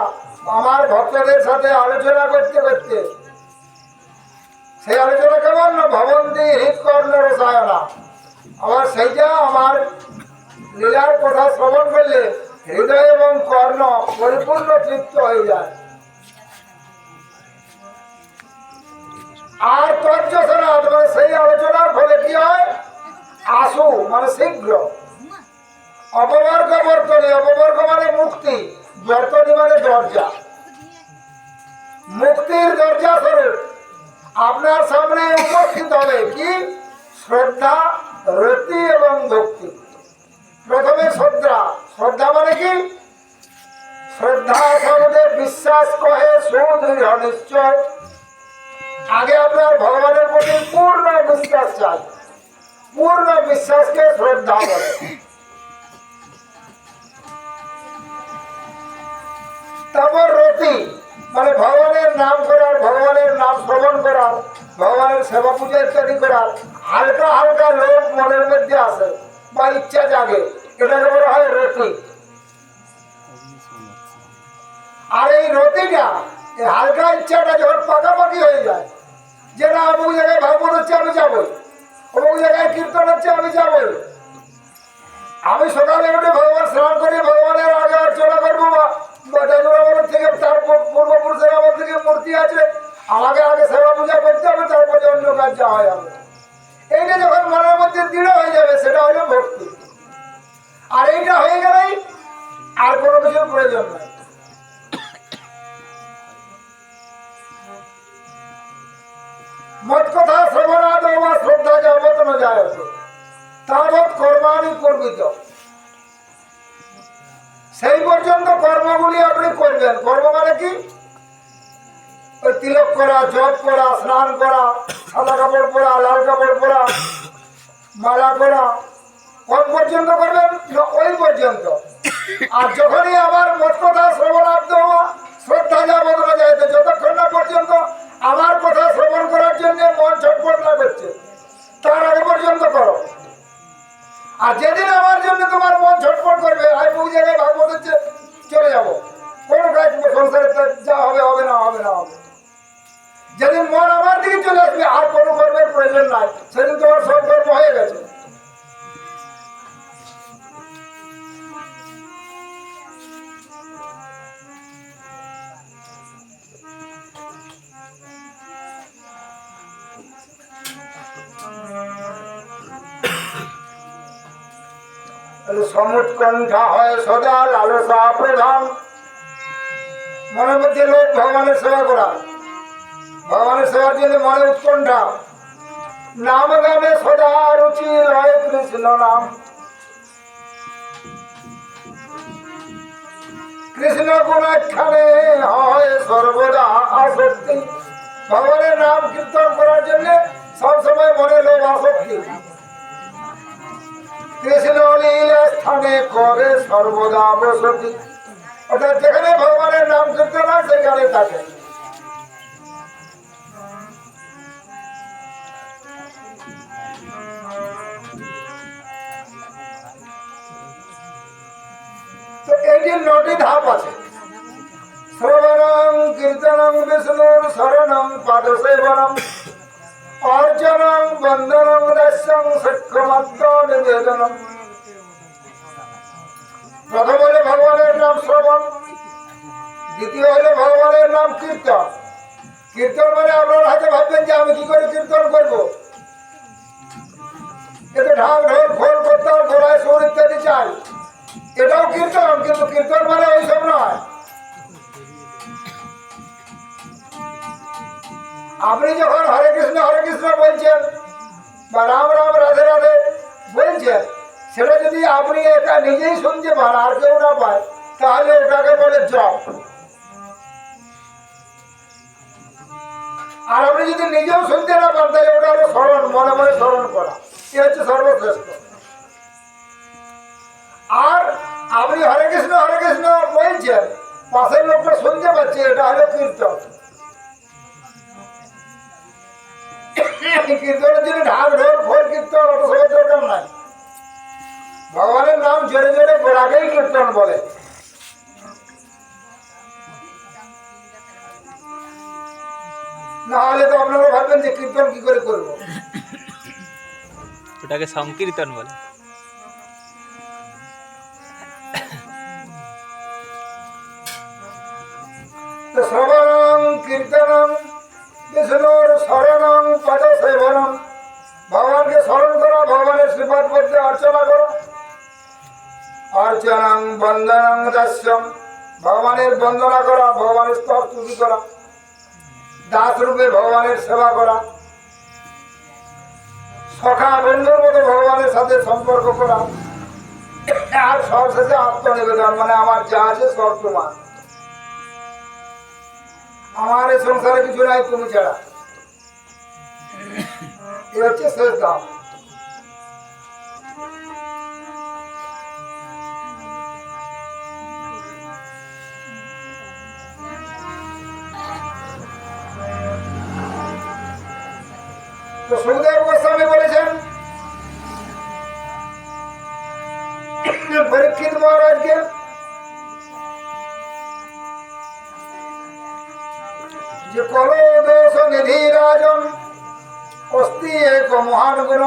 [SPEAKER 1] আমার ভক্তদের সাথে আলোচনা করতে করতে, সেই আলোচনা কেমন না ভবন্তি হৃৎকর্ণ রসায়না, আবার সেইটা আমার লীলার কথা শ্রবণ করলে হৃদয় এবং কর্ণ পরিপূর্ণ তৃপ্ত হয়ে যায়। আর তর্জসনা মানে সেই আলোচনার ফলে কি হয়, আশু মানে শীঘ্র, অপবর্গ বর্তনী, অপবর্গ মানে মুক্তি, বর্তনী মানে দরজা, মুক্তির দরজা স্বরূপ আপনার সামনে উপস্থিত হবে কি শ্রদ্ধা, রতি এবং ভক্তি। প্রথমে শ্রদ্ধা, শ্রদ্ধা মানে কি শ্রদ্ধা শব্দে বিশ্বাস কহে সুদৃঢ় নিশ্চয়। আগে আপনার ভগবানের প্রতি পূর্ণ বিশ্বাস চাই, পূর্ণ বিশ্বাসকে শ্রদ্ধা বলে। তারপর রতি মানে ভগবানের নাম করার, ভগবানের নাম শ্রবণ করার, ভগবানের সেবা পূজা ইত্যাদি করার হালকা হালকা লোভ মনের মধ্যে আসে বা ইচ্ছা জাগে, এটাকে বলা হয় রতি। আর এই রতিটা, এই হালকা ইচ্ছাটা যখন পাকাপাকি হয়ে যায়, যে না অমুক জায়গায় ভাগবত হচ্ছে আমি যাবো, অমুক জায়গায় কীর্তন হচ্ছে আমি যাবো, আমি সকালে উঠে ভগবান স্নান করি, ভগবানের আগে অর্চনা করবো, বা থেকে তার পূর্বপুরুষের আমল থেকে মূর্তি আছে, আমাকে আগে সেবা পূজা করতে হবে, তারপরে অন্য কাজ যা হয় হবে। এইটা যখন মনের মধ্যে দৃঢ় হয়ে যাবে সেটা হলো ভক্তি। আর এইটা হয়ে গেলেই আর কোনো কিছুর প্রয়োজন নাই। মত কথা শ্রবণাদ বা শ্রদ্ধা যাবত না যায় তাবৎ কর্মাণি কর্মিত, সেই পর্যন্ত কর্মগুলি আপনি করবেন। কর্ম মানে কি, ওই তিলক করা, জপ করা, স্নান করা, সাদা কাপড় পরা, লাল কাপড় পরা, মালা করা, কোন পর্যন্ত করবেন ওই পর্যন্ত। আর যখনই আবার মত কথা শ্রবণাব্দ হওয়া শ্রদ্ধা যাবত না যায়, যতক্ষণ না পর্যন্ত আমার কথা শ্রবণ করার জন্য মন ছটফট না করছে তার আগে পর্যন্ত করো। আর যেদিন আমার জন্য তোমার মন ছটফট করবে, আমি বহু জায়গায় ভাগবত হচ্ছে চলে যাবো, কোনো কাজ সংসারে যা হবে হবে না, হবে না হবে। যেদিন মন আমার দিকে চলে আসবে আর কোনো কর্মের প্রয়োজন নাই, সেদিন তোমার সব কর্ম হয়ে গেছে। সমুৎকণ্ঠা হয় সদা লালসা প্রধান, মনের মধ্যে লোক ভগবানের সেবা করা, ভগবানের সেবার জন্য মনে উৎকণ্ঠা। নাম গানে সদা রুচি রয় কৃষ্ণ নাম, কৃষ্ণ গুণাখ্যানে হয় সর্বদা আসক্তি। ভগবানের নাম কীর্তন করার জন্য সবসময় মনে লোভ আসক্তি। কৃষ্ণ লীলা স্থানে করে সর্বদা বসতি, অর্থাৎ যেখানে ভগবানের নাম কীর্তন হয় সেখানে থাকে। তো এইটির 9টি ধাপ আছে। শ্রবণং কীর্তনং বিষ্ণুর শরণং পাদসেবনম অর্চনং বন্দনং দাস্যং সখ্যমাত্র নিবেদনম। প্রথম হলো ভগবানের নাম শ্রবণ, দ্বিতীয় হলো ভগবানের নাম কীর্তন। কীর্তন মানে আপনার হাতে ভাববেন যে আমি কি করে কীর্তন করবো, এতে ঢাক ঢোল খোল করতাল ঘোড়ায় সুর ইত্যাদি চাই, এটাও কীর্তন, কিন্তু কীর্তন মানে ওইসব নয়। আপনি যখন হরে কৃষ্ণ বলছেন বা রাম রাম রাধে রাধে বলছেন, সেটা যদি আপনি এটা নিজেই শুনতে পান আর কেউ না পায়, তাহলে ওটাকে বলে জপ। আর আপনি যদি নিজেও শুনতে না পান, তাহলে ওটা হলো স্মরণ, মনে মনে স্মরণ করা। এ হচ্ছে সর্বশ্রেষ্ঠ। আর আপনি হরে কৃষ্ণ বলছেন, পাশের লোকটা শুনতে পাচ্ছে, এটা হলো কীর্তন। কীর্তনের জন্য ঢাক ঢোল খোল কীর্তন অত সবার দরকার নাই। ভগবানের নাম জোরে জোরে গোড়াকেই কীর্তন বলে। না হলে তো আপনারা ভাববেন যে কীর্তন কি করে করবো।
[SPEAKER 2] ওটাকে সংকীর্তন বলে।
[SPEAKER 1] তো শ্রবণং কীর্তনং বিষ্ণুর শরণং পদসেবনম, ভগবানকে স্মরণ করা, ভগবানের শ্রীপাদ করতে অর্চনা করা। অর্চনং বন্দনং দাস্যম, ভগবানের বন্দনা করা, ভগবানের স্তব স্তুতি করা, দাস রূপে ভগবানের সেবা করা, সখা বন্ধুর মতো ভগবানের সাথে সম্পর্ক করা, আর সবশেষে আত্মনিবেদন, মানে আমার যা আছে সব তোমার, আমার এই সংসারে কিছু নাই তুমি ছাড়া। এ হচ্ছে শেষ ধাপ। তো সুখদেব গোস্বামী বলেছেন, পরীক্ষিত মহারাজকে যে কল দোষ নিধি রাজন অস্তি এক মহান গুণ।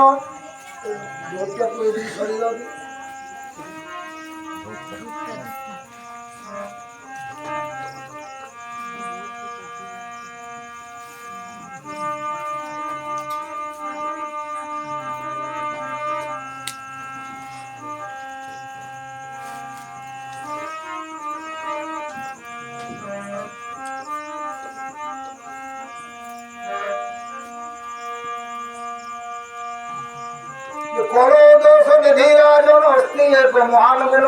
[SPEAKER 1] কল দোষ নিধি রাজন অস্তি এক মহান গুণ।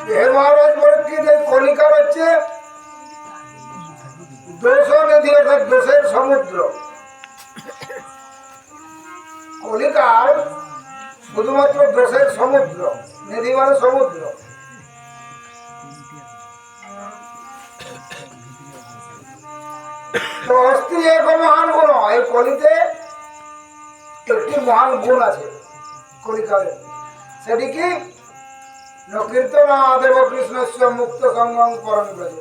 [SPEAKER 1] হে মহারাজ পরীক্ষিত, কলিকার হচ্ছে দোষ নিধি, অর্থাৎ দোষের সমুদ্র। কলিকার শুধুমাত্র দোষের সমুদ্র, নিধি মানে সমুদ্র। তো অস্তি এক মহান গুণ, এই কলিতে একটি মহান গুণ আছে কলিকালে, সেটি কি? কীর্তন দেব কৃষ্ণ মুক্ত সঙ্গম পরম ব্রজ।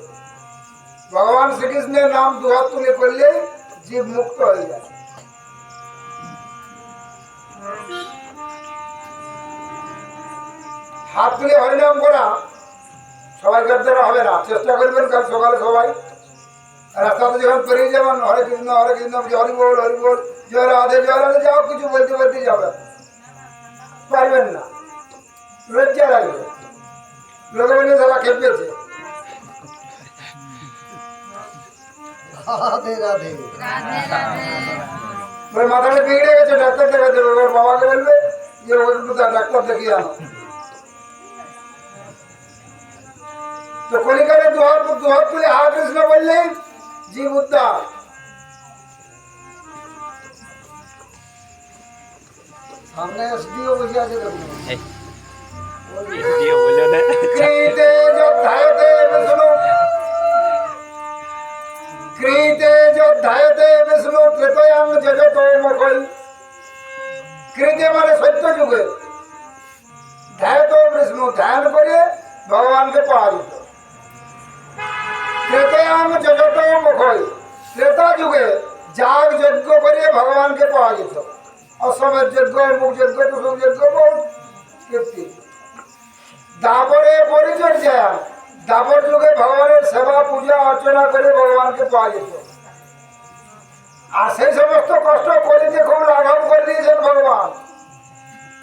[SPEAKER 1] ভগবান শ্রীকৃষ্ণের নাম দুহাত তুলে করলে জীব মুক্ত হয়ে যায়। হাত তুলে হরিনাম করা সবাইকার দ্বারা হবে না, চেষ্টা করবেন কাল সকালে সবাই রাস্তাতে যখন পেরিয়ে যাবেন হরে কৃষ্ণ হরি বল জয় রাধে যাও, কিছু বলতে বলতে যাবেন, পারবেন না, লজ্জা লাগবে, লোকে বলে তারা খেপেছে। মাথাটা বিগড়ে গেছে, ডাক্তার দেখাতে হবে। ওর বাবাকে বলবে যে ওর ডাক্তার দেখিয়ে আনো। তো কলিকালে দুহাত তুলে হা কৃষ্ণ বললেই জীব উদ্ধার। সামনে এসডিও বসে আছে দেখুন।
[SPEAKER 2] এই ভিডিও বলো না
[SPEAKER 1] কৃতে যোদ্ধায়তে বিষ্ণু, কৃতে যোদ্ধায়তে বিষ্ণু ত্রেতয়াং যজতো মুখৈ। কৃতে মানে সত্য যুগে, ধ্যায়ত বিষ্ণু ধ্যান করে ভগবানকে পাওয়া যেত। ত্রেতয়াং যজতো মুখৈ, ত্রেতা যুগে যাগ যজ্ঞ করে ভগবানকে পাওয়া যেত। অশ্বমেধ যজ্ঞ, মুখ যজ্ঞ, কুসুম যজ্ঞ, বহুত কীর্তি। দাপরে পরিচর্যা, দাপর যুগে ভগবানের সেবা পূজা অর্চনা করে ভগবানকে পাওয়া যেত। আর সেই সমস্ত কষ্ট কলিতে খুব লাঘব করে দিয়েছেন ভগবান।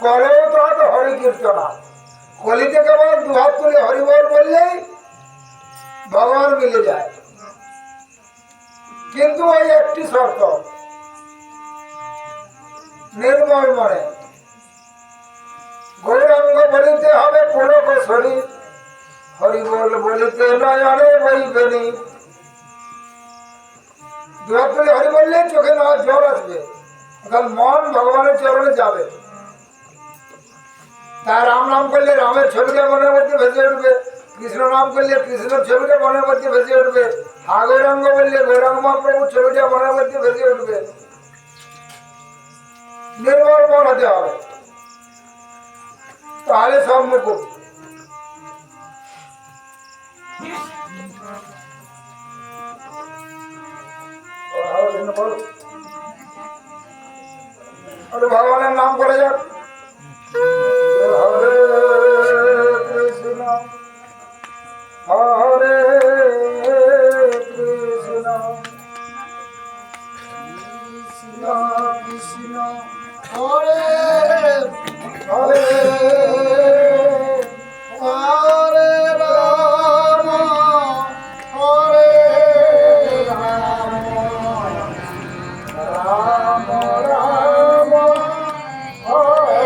[SPEAKER 1] কলেও তো হরি কীর্তনা, কলিতে কেবল দুহাত তুলে হরিবল বললেই ভগবান মিলে যায়। কিন্তু ওই একটি শর্ত, নির্মল মনে। গৌরাঙ্গ বলিতে হবে পুলক শরীর, হরিবল বলিতে নয়নে বইবেনি। দুহাত তুলে হরি বললে চোখে না জল আসবে, কারণ মন ভগবানের চরণে যাবে। তাই রাম নাম করলে রামের ছবিটা মনের মধ্যে ভেসে উঠবে, কৃষ্ণ নাম করলে কৃষ্ণের ছবিটা মনের মধ্যে ভেসে উঠবে, হা গৌরাঙ্গ বললে গৌরাঙ্গ মহাপ্রভুর ছবিটা মনের মধ্যে ভেসে উঠবে। নির্মল মন হতে হবে, তাহলে সব মুকুব। ভগবানের নাম করে যাক। হরে কৃষ্ণ হরে কৃষ্ণ কৃষ্ণ কৃষ্ণ হরে হরে হরে রাম হরে রাম রাম রাম হরে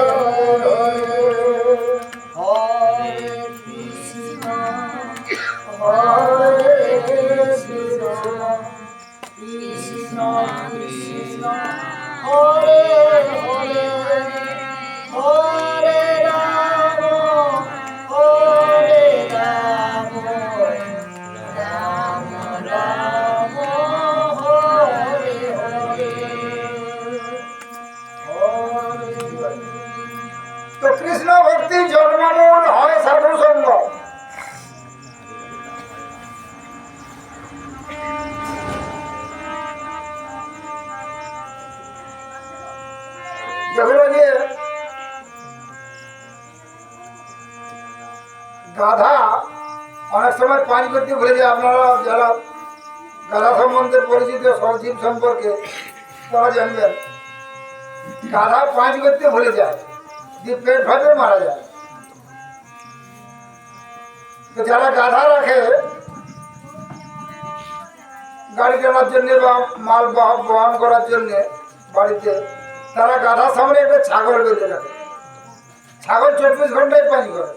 [SPEAKER 1] হরে কৃষ্ণ হরে কৃষ্ণ কৃষ্ণ কৃষ্ণ হরে হরে হরে রাম হরে রাম রাম রাম হরে হরে হরে। তো কৃষ্ণ ভক্তি জন্মমূল হয় সাধু সঙ্গ। দেখো যে গাধা অনেক সময় পানি করতে ভুলে যায়। আপনারা যারা গাধা সম্বন্ধে পরিচিত, সজীব সম্পর্কে তারা জানবেন, গাধা পাঁচ করতে ভুলে যায়, দিয়ে পেট ফাটে মারা যায়। তো যারা গাধা রাখে গাড়ি চালার জন্য বা মাল বহন করার জন্য বাড়িতে, তারা গাধার সামনে একটা ছাগল বেঁধে রাখে। ছাগল 24 ঘন্টায় পানি করে,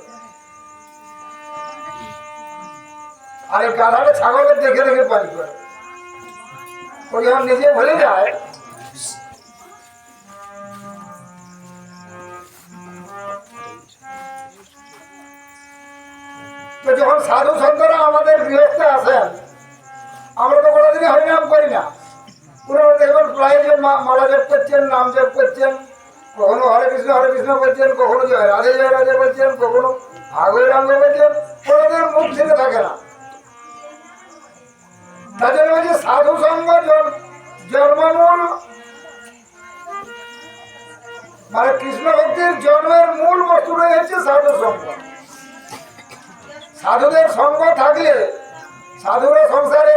[SPEAKER 1] আর এই গাধাটা ছাগলের দেখে দেখে পানি করে। ওই যখন নিজে ভুলে যায়, তো যখন সাধু সন্তরা আমাদের গৃহস্থে আসেন, আমরা তো কোনোদিনই হরিনাম করি না। পুরো দেখবেন প্রায় যে মালা জপ করছেন, নাম জপ করছেন, কখনো হরে কৃষ্ণ বলছেন, কখনো জয় রাধে বলছেন, কখনো আগৈরাঙ্গ বলছেন, কোনোদিন মুখ ছেড়ে থাকে না। তাদের মধ্যে সাধু সঙ্গ জন্মমূল, মানে কৃষ্ণ ভক্তির জন্মের মূল বস্তু রয়েছে সাধু সঙ্গ। সাধুদের সঙ্গ থাকলে সাধুরা সংসারে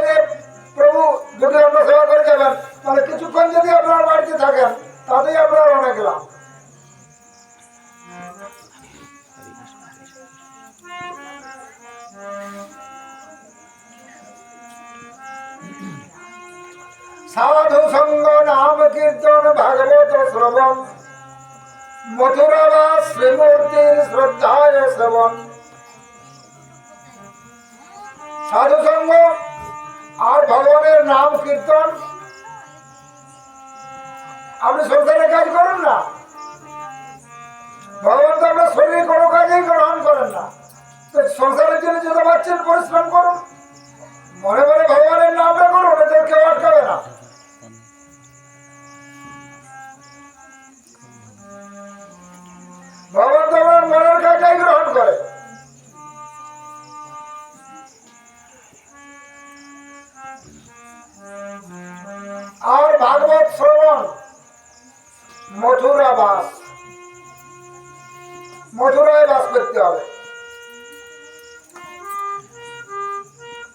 [SPEAKER 1] প্রভু দুটি অন্ন সেবা করে যাবেন, মানে কিছুক্ষণ যদি আপনার বাড়িতে থাকেন তাতেই আপনার অনেক লাভ। সাধু সঙ্গ নাম কীর্তন ভাগবত শ্রবণ, মথুরা শ্রীমূর্তির শ্রদ্ধায় শ্রবণ। সাধু সঙ্গ আর ভগবানের নাম কীর্তন। আপনি সংসারে কাজ করুন না, ভগবান তো আপনার শরীরে কোনো কাজেই গ্রহণ করেন না, তো সংসারের জন্য যত পাচ্ছেন পরিশ্রম করুন, মনে মনে ভগবানের নামটা করুন, ওটা কেউ আটকাবে না। ভগবান তো আপনার মনের কাজটাই গ্রহণ করে। আর ভাগবত শ্রবণ, মথুরা বাস, মথুরায় বাস করতে হবে।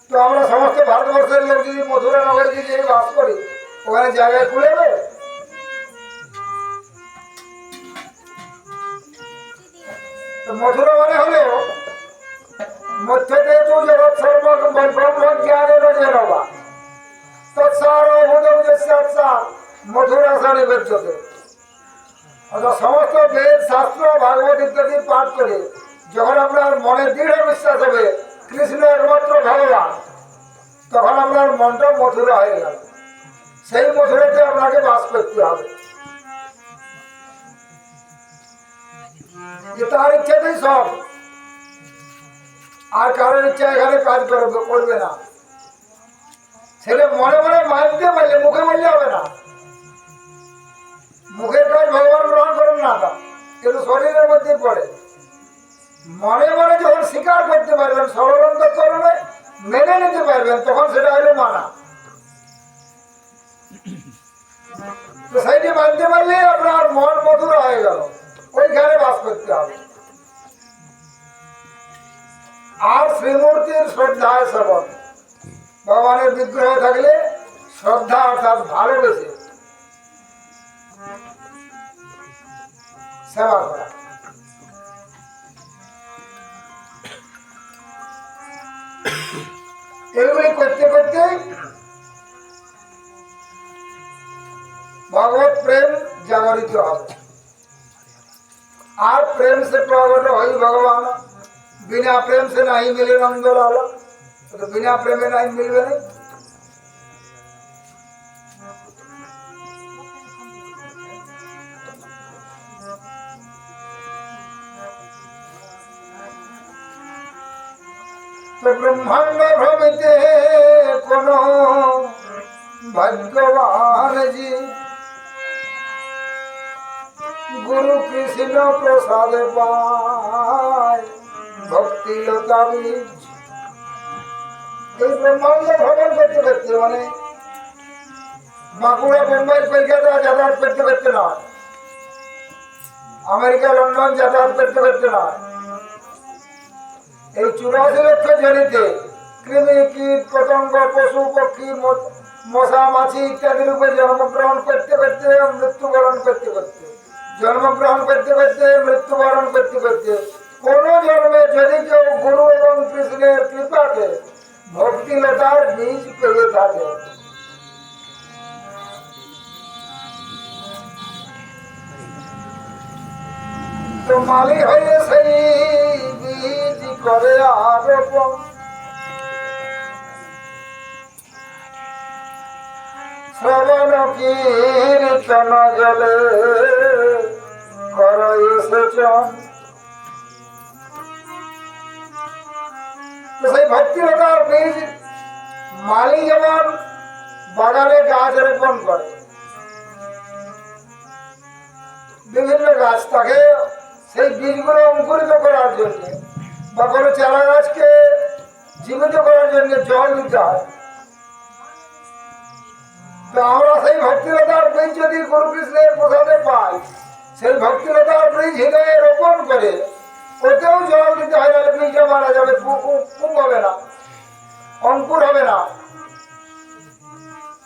[SPEAKER 1] তো আমরা সমস্ত ভারতবর্ষের লোক যদি মথুরা নগরে যদি বাস করি, ওখানে জায়গায় খুলে দেবে? মথুরা মানে হলো মধ্যে জগৎ সর্ব ব্রহ্ম জ্ঞানের জেনবা তৎসারভূতম যস্যাৎসাৎ মথুরা সানিবেদ্যতে। অর্থাৎ সমস্ত বেদ শাস্ত্র ভাগবত ইত্যাদি পাঠ করে যখন আপনার মনে দৃঢ় বিশ্বাস হবে কৃষ্ণ একমাত্র ভগবান, তখন আপনার মনটা মথুরা হয়ে গেল। সেই মথুরাতে আপনাকে বাস করতে হবে। তার ইচ্ছাতেই সব, আর কারোর ইচ্ছা এখানে কাজ করবে না। সেটা মনে মনে মানতে পারলে, মুখে বললে হবে না। মুখের কাজ ভগবান গ্রহণ করেন না, তা কিন্তু শরীরের মধ্যে পড়ে। মনে মনে যখন স্বীকার করতে পারবেন, সরলন্ত করলে মেনে নিতে পারবেন, তখন সেটা হলো মানা। তো সেইটি মানতে পারলে আপনার মন মধুর হয়ে গেল, ওইখানে বাস করতে হবে। আর শ্রীমূর্তির শ্রদ্ধায় শ্রবণ, ভগবানের বিগ্রহ থাকলে শ্রদ্ধা অর্থাৎ ভালোবেসে সেবা করা। এগুলি করতে করতে ভগবত প্রেম জাগরিত হবে। আর प्रेम से प्रकट होई भगवान, बिना प्रेम से नहीं मिले नंद लाला। तो बिना प्रेम में नहीं मिलवे नहीं। तो ब्रह्मांड भ्रमिते कोनो भगवान जी गुरु कृष्ण प्रसाद पाय भक्ति लता बीज। এই ব্রহ্মাণ্ড ভ্রমণ করতে করতে মানে বাঁকুড়া মুম্বাই কলকাতা যাতায়াত করতে করতে নয়, আমেরিকা লন্ডন যাতায়াত করতে করতে নয়, এই 84 লক্ষ জনিতে কৃমি কীট পতঙ্গ পশু পক্ষী মশা মাছি ইত্যাদি রূপে জন্মগ্রহণ করতে করতে মৃত্যুবরণ করতে করতে জন্মগ্রহণ করতে করতে মৃত্যুবরণ করতে করতে কোন জন্মে যদি কেউ গুরু এবং কৃষ্ণের কৃপাতে ভক্তিলতার বীজ পেয়ে থাকে, তো মালি হয়ে সেই বীজ করে আরোপণ। শ্রবণ কীর্তন জলে কর সেচন। সেই ভক্তিলতার বীজ মালি যেমন বাগানে গাছ রোপণ করে, বিভিন্ন গাছ থাকে সেই বীজগুলো অঙ্কুরিত করার জন্য বা কোনো চারা গাছকে জীবিত করার জন্য জল দিতে হয়। তো আমরা সেই ভক্তিলতার বীজ যদি গুরু কৃষ্ণের প্রসাদে পাই, সেই ভক্তিলতার বীজ হৃদয়ে রোপণ করে ওতেও জল দিতে হয়, তাহলে বীজটা মারা যাবে, পুং হবে না, অঙ্কুর হবে না।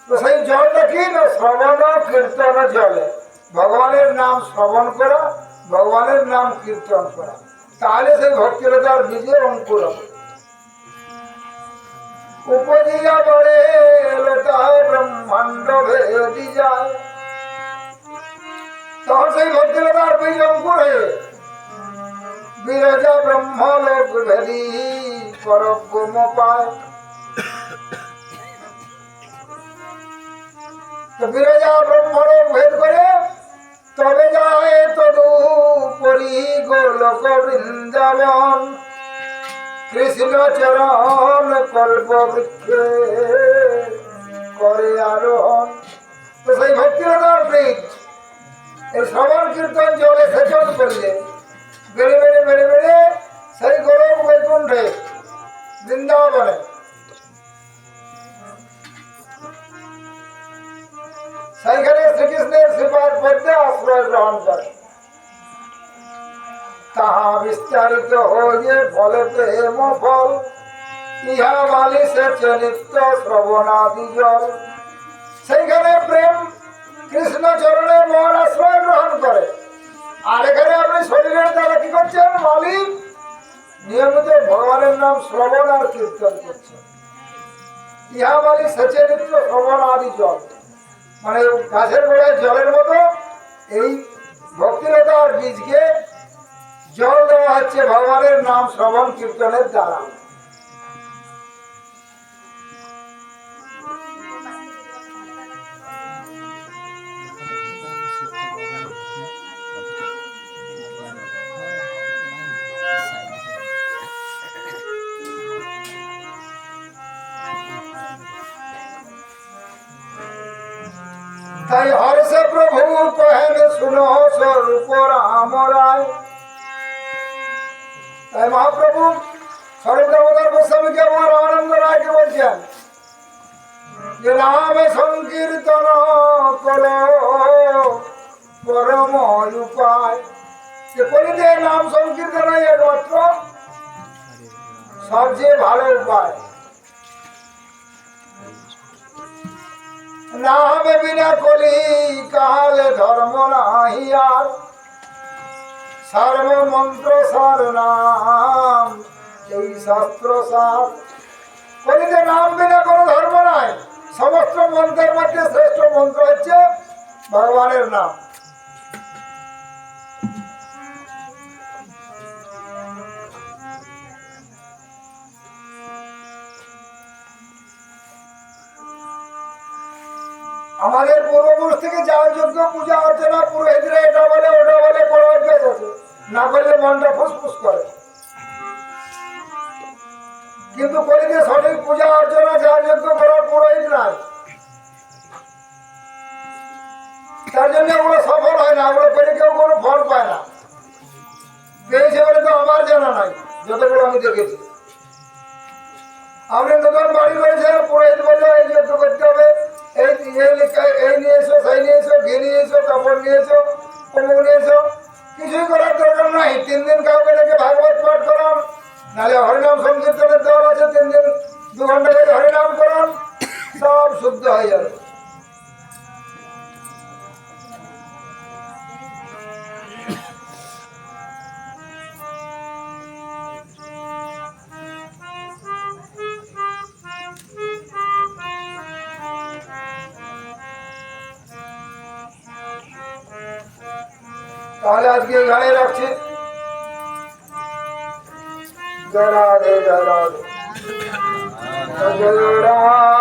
[SPEAKER 1] তো সেই জলটা কি না, শ্রবণ কীর্তন জলে ভগবানের নাম শ্রবণ করা, ভগবানের নাম কীর্তন করা, তাহলে সেই ভক্তিলতার বীজে অঙ্কুর হবে। উপজিয়া বড়ে লতা ব্রহ্মাণ্ড ভেদি যায়, তখন সেই ভক্তিলতার বীজ অঙ্কুর হয়ে বিরজা ব্রহ্মলোক ভেদি পরব্রহ্ম পায়। তো বিরজা ব্রহ্মলোক ভেদ করে তবে যায় তদুপরি গোলক বৃন্দাবন কৃষ্ণ চরণ কল্প বৃক্ষে করে আরোহণ। তো সেই ভক্তিলতার বৃক্ষ এই শ্রবণ কীর্তন জলে সেচন করলে বেড়ে বেড়ে বেড়ে বেড়ে সেই গোলক বৈকুণ্ঠে বৃন্দাবনে সেইখানে শ্রীকৃষ্ণের শ্রীপাদ পদ্মে আশ্রয় গ্রহণ করে। তাহা বিস্তারিত হয়ে ফলে প্রেম ফল ইহা বালি সেচে নিত্য শ্রবণাদি জল। সেইখানে প্রেম কৃষ্ণ চরণে মন আশ্রয় গ্রহণ করে। আর এখানে আপনি শরীরের দ্বারা কি করছেন? মালিক নিয়মিত ভগবানের নাম শ্রবণ আর কীর্তন করছেন। ইহা বালি সেচে নিত্য শ্রবণাদি জল, মানে গাছের গোড়ায় জলের মতো এই ভক্তিলতার বীজকে জল দেওয়া হচ্ছে ভগবানের নাম শ্রবণ কীর্তনের দ্বারা। তাই হর্ষে প্রভু কহেন শুনো স্বরূপ রাম রায়। তাই মহাপ্রভু স্বরূপ দামোদর গোস্বামীকে আমার রামানন্দ রায়কে বলছেন যে নাম সংকীর্তন কর পরম উপায়। যে কলিতে নাম সংকীর্তন একমাত্র সবচেয়ে ভালো উপায়। নাম বিনা কলি কালে ধর্ম নাহি আর, সর্বমন্ত্র সার নাম এই শাস্ত্র সার। কলিতে নাম বিনা কোনো ধর্ম নাই। সমস্ত মন্ত্রের মধ্যে শ্রেষ্ঠ মন্ত্র হচ্ছে ভগবানের নাম। আমাদের পূর্বপুরুষ থেকে যাওয়ার যোগ্য পূজা অর্চনা পুরোহিতরা এটা বলে ওটা বলে করার অভ্যাস আছে, না করলে মনটা ফুসফুস করে। কিন্তু কলিতে সঠিক পূজা অর্চনা যাওয়ার যোগ্য করার পুরোহিত নাই, তার জন্য ওগুলো সফল হয় না। ওগুলো করে কেউ কোনো ফল পায় না। পেয়েছে বলে তো আমার জানা নাই, যতগুলো আমি দেখেছি। আপনি নতুন বাড়ি করেছেন, পুরোহিত বললো এই যজ্ঞ করতে হবে, এই নিয়ে এসো, সেই নিয়ে এসো, ঘি নিয়ে এসো, কাপড় নিয়ে এসো, অমুক নিয়ে এসো। কিছুই করার দরকার নাই। 3 দিন কাউকে ডেকে ভাগবত পাঠ করান, নাহলে হরিনাম সংকীর্তনের দেওয়াল আছে, 3 দিন 2 ঘন্টা করে হরিনাম করান, সব শুদ্ধ হয়ে যাবে। তাহলে আজকে এখানে রাখছি। জয় রাধে জয় রাধে জয় রাধে।